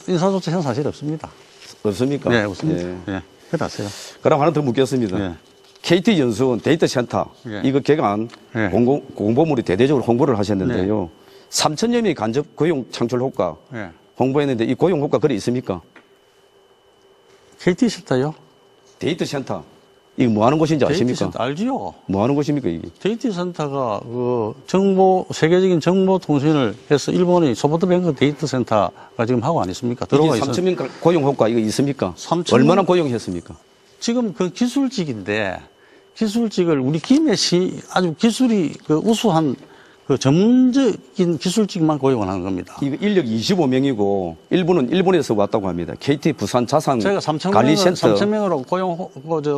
인사 조치 한 사실 없습니다. 없습니까? 네, 없습니다. 예. 그러세요. 그럼 하나 더 묻겠습니다. 예. KT 연수원 데이터 센터 이거 개관 공보물이 대대적으로 홍보를 하셨는데요. 3,000여 명의 간접 고용 창출 효과 홍보했는데 이 고용 효과 그래 있습니까? KT 센터요? 데이터 센터. 이거 뭐 하는 곳인지 아십니까? 데이터 센터 알지요. 뭐 하는 곳입니까, 이게? 데이터 센터가 세계적인 정보 통신을 해서 일본의 소프트뱅크 데이터 센터가 지금 하고 안 있습니까? 들어가 있어요. 3,000명 고용 효과 이거 있습니까? 얼마나 고용했습니까? 지금 그 기술직인데 기술직을 우리 김해시 아주 기술이 우수한 전문적인 기술직만 고용을 하는 겁니다. 이거 인력 25명이고 일부는 일본에서 왔다고 합니다. KT 부산 자산 관리센터. 3,000명으로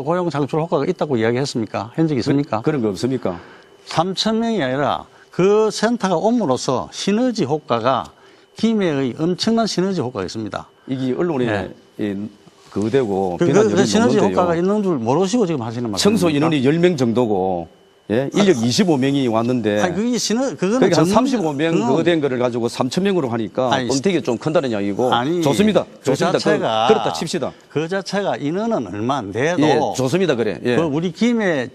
고용 창출 효과가 있다고 이야기했습니까? 한 적 있습니까? 그런 거 없습니까? 3,000명이 아니라 그 센터가 옴으로써 시너지 효과가 김해의 엄청난 시너지 효과가 있습니다. 이게 언론에 그대고 그 시너지 효과가 있는 줄 모르시고 지금 하시는 말씀입니까? 청소 인원이 10명 정도고 인력 25명이 왔는데 그거는 한 35명 그거 된 거를 가지고 3,000명으로 하니까 엄택이 좀 큰다는 이야기고 좋습니다. 좋습니다. 그렇다 칩시다. 그 자체가 인원은 얼마 안 돼도 좋습니다. 그래. 우리 김해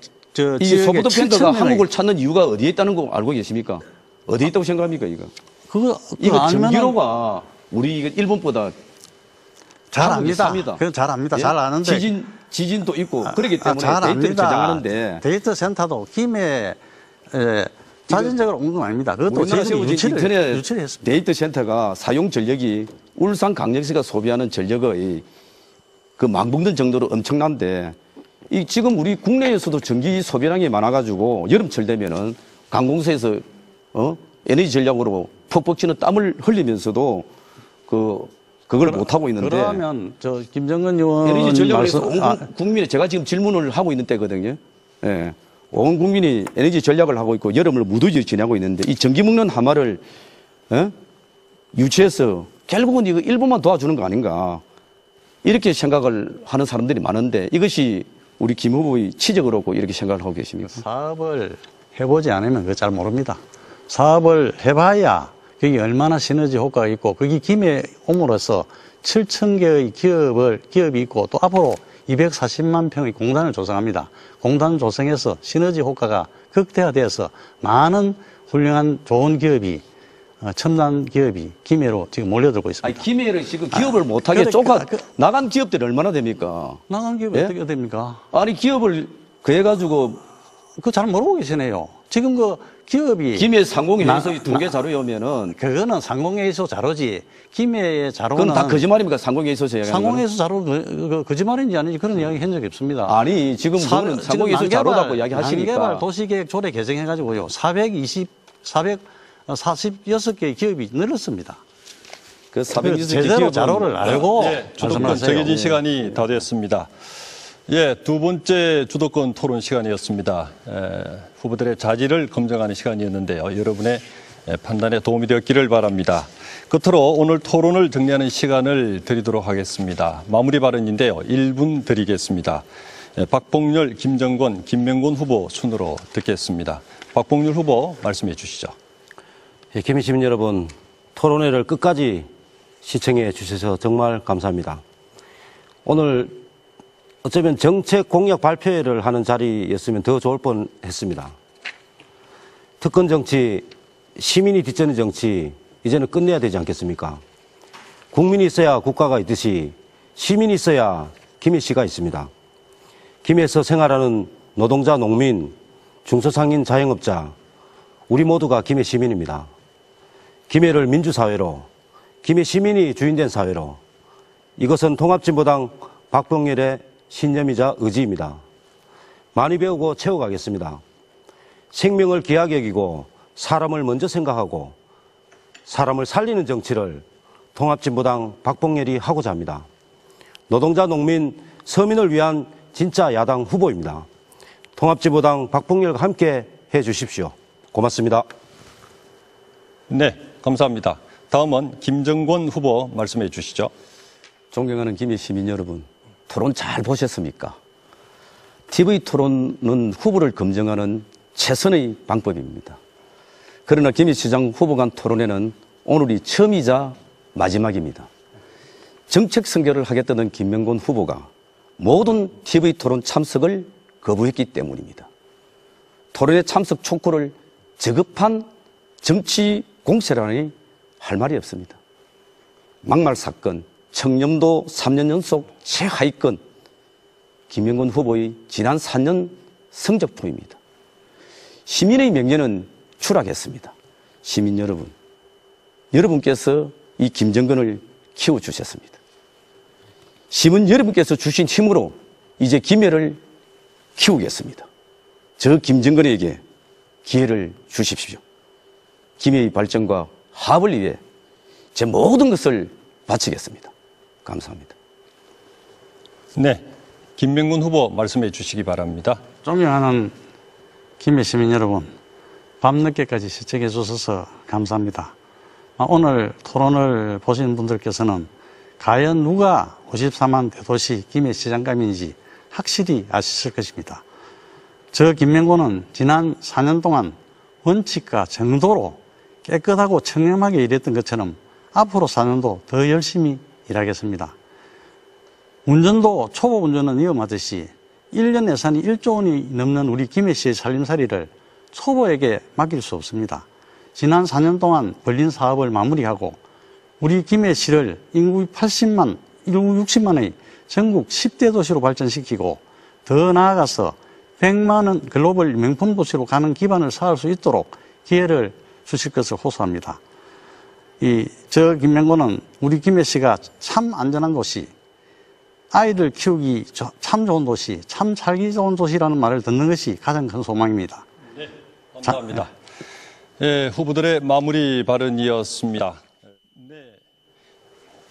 이 소프트뱅크가 한국을 찾는 이유가 어디에 있다는 거 알고 계십니까? 어디에 있다고 생각합니까? 이거 전기로가 우리 일본보다 잘 압니다. 그건 잘 압니다. 잘 아는데. 지진도 있고 그렇기 때문에 데이터를 저장하는데 데이터 센터도 김해 자진적으로 온 건 아닙니다. 그것도 우리나라 세워진 유치를 했습니다. 데이터 센터가 사용 전력이 울산광역시가 소비하는 전력의 그 망분된 정도로 엄청난데 지금 우리 국내에서도 전기 소비량이 많아가지고 여름철 되면은 관공서에서 에너지 전략으로 퍽퍽 치는 땀을 흘리면서도 그걸 못하고 있는데. 그러면 김정은 의원 에너지 전략을 해서 온 국민이 제가 지금 질문을 하고 있는 때거든요. 예. 온 국민이 에너지 전략을 하고 있고 여름을 무더위 지내고 있는데 이 전기 먹는 하마를 유치해서 결국은 이거 일본만 도와주는 거 아닌가 이렇게 생각을 하는 사람들이 많은데 이것이 우리 김 후보의 치적으로고 이렇게 생각을 하고 계십니까? 사업을 해보지 않으면 그거 잘 모릅니다. 사업을 해봐야 거기 얼마나 시너지 효과가 있고 거기 김해 옴으로써 7,000개의 기업이 있고 또 앞으로 240만 평의 공단을 조성합니다. 공단을 조성해서 시너지 효과가 극대화되어서 많은 훌륭한 좋은 기업이 첨단 기업이 김해로 지금 몰려들고 있습니다. 아니, 김해를 지금 기업을 못하게 나간 기업들이 얼마나 됩니까? 나간 기업이 어떻게 됩니까? 아니 기업을 그래가지고 그거 잘 모르고 계시네요. 지금 기업이 김해 상공회의소 통계 자료에 오면은 그거는 상공회의소 자료지. 김해의 자료는 그건 다 거짓말입니까? 상공회의소에서 이야기하는 상공회의소 자료 거짓말인지 아닌지 그런 이야기 한 적이 없습니다. 아니 지금 그거는 상공회의소 자료라고 이야기하시니까 난개발 도시계획 조례 개정해가지고요 446개의 기업이 늘었습니다. 그 406개 제대로 자료를 알고 주도권 정해진 시간이 다 됐습니다. 두 번째 주도권 토론 시간이었습니다. 후보들의 자질을 검증하는 시간이었는데요. 여러분의 판단에 도움이 되었기를 바랍니다. 끝으로 오늘 토론을 정리하는 시간을 드리도록 하겠습니다. 마무리 발언인데요. 1분 드리겠습니다. 박봉렬, 김정권, 김명곤 후보 순으로 듣겠습니다. 박봉렬 후보 말씀해 주시죠. 김해 시민 여러분, 토론회를 끝까지 시청해 주셔서 정말 감사합니다. 오늘 어쩌면 정책 공약 발표회를 하는 자리였으면 더 좋을 뻔했습니다. 특권 정치, 시민이 뒷전의 정치, 이제는 끝내야 되지 않겠습니까? 국민이 있어야 국가가 있듯이 시민이 있어야 김해시가 있습니다. 김해에서 생활하는 노동자, 농민, 중소상인 자영업자, 우리 모두가 김해 시민입니다. 김해를 민주사회로, 김해 시민이 주인된 사회로, 이것은 통합진보당 박봉렬의 신념이자 의지입니다. 많이 배우고 채워가겠습니다. 생명을 귀하게 여기고 사람을 먼저 생각하고 사람을 살리는 정치를 통합진보당 박봉렬이 하고자 합니다. 노동자, 농민, 서민을 위한 진짜 야당 후보입니다. 통합진보당 박봉렬과 함께 해주십시오. 고맙습니다. 네, 감사합니다. 다음은 김정권 후보 말씀해 주시죠. 존경하는 김해 시민 여러분, 토론 잘 보셨습니까? TV 토론은 후보를 검증하는 최선의 방법입니다. 그러나 김해시장 후보 간 토론회는 오늘이 처음이자 마지막입니다. 정책 선결을 하겠다는 김명곤 후보가 모든 TV 토론 참석을 거부했기 때문입니다. 토론회 참석 촉구를 저급한 정치 공세라니 할 말이 없습니다. 막말 사건, 청렴도 3년 연속 최하위권, 김명곤 후보의 지난 4년 성적표입니다. 시민의 명예는 추락했습니다. 시민 여러분, 여러분께서 이 김정권을 키워주셨습니다. 시민 여러분께서 주신 힘으로 이제 김해를 키우겠습니다. 저 김정권에게 기회를 주십시오. 김해의 발전과 화합을 위해 제 모든 것을 바치겠습니다. 감사합니다. 네, 김명곤 후보 말씀해 주시기 바랍니다. 존경하는 김해 시민 여러분, 밤늦게까지 시청해 주셔서 감사합니다. 오늘 토론을 보신 분들께서는 과연 누가 54만 대도시 김해시장감인지 확실히 아셨을 것입니다. 저 김명곤은 지난 4년 동안 원칙과 정도로 깨끗하고 청렴하게 일했던 것처럼 앞으로 4년도 더 열심히 일하겠습니다. 운전도 초보 운전은 위험하듯이 1년 예산이 1조 원이 넘는 우리 김해시의 살림살이를 초보에게 맡길 수 없습니다. 지난 4년 동안 벌린 사업을 마무리하고 우리 김해시를 인구 80만, 인구 60만의 전국 10대 도시로 발전시키고 더 나아가서 100만원 글로벌 명품 도시로 가는 기반을 쌓을 수 있도록 기회를 주실 것을 호소합니다. 저 김명곤은 우리 김해시가 참 안전한 도시, 아이들 키우기 참 좋은 도시, 참 살기 좋은 도시라는 말을 듣는 것이 가장 큰 소망입니다. 네, 감사합니다. 네, 후보들의 마무리 발언이었습니다. 네,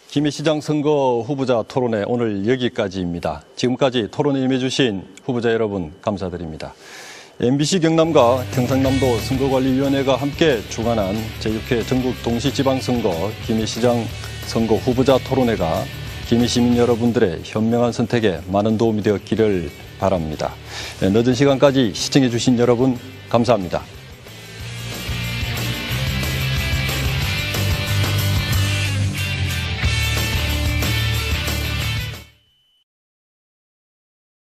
김해시장 선거 후보자 토론회 오늘 여기까지입니다. 지금까지 토론에 임해주신 후보자 여러분 감사드립니다. MBC 경남과 경상남도 선거관리위원회가 함께 주관한 제6회 전국 동시지방선거 김해시장 선거 후보자 토론회가 김해 시민 여러분들의 현명한 선택에 많은 도움이 되었기를 바랍니다. 늦은 시간까지 시청해 주신 여러분 감사합니다.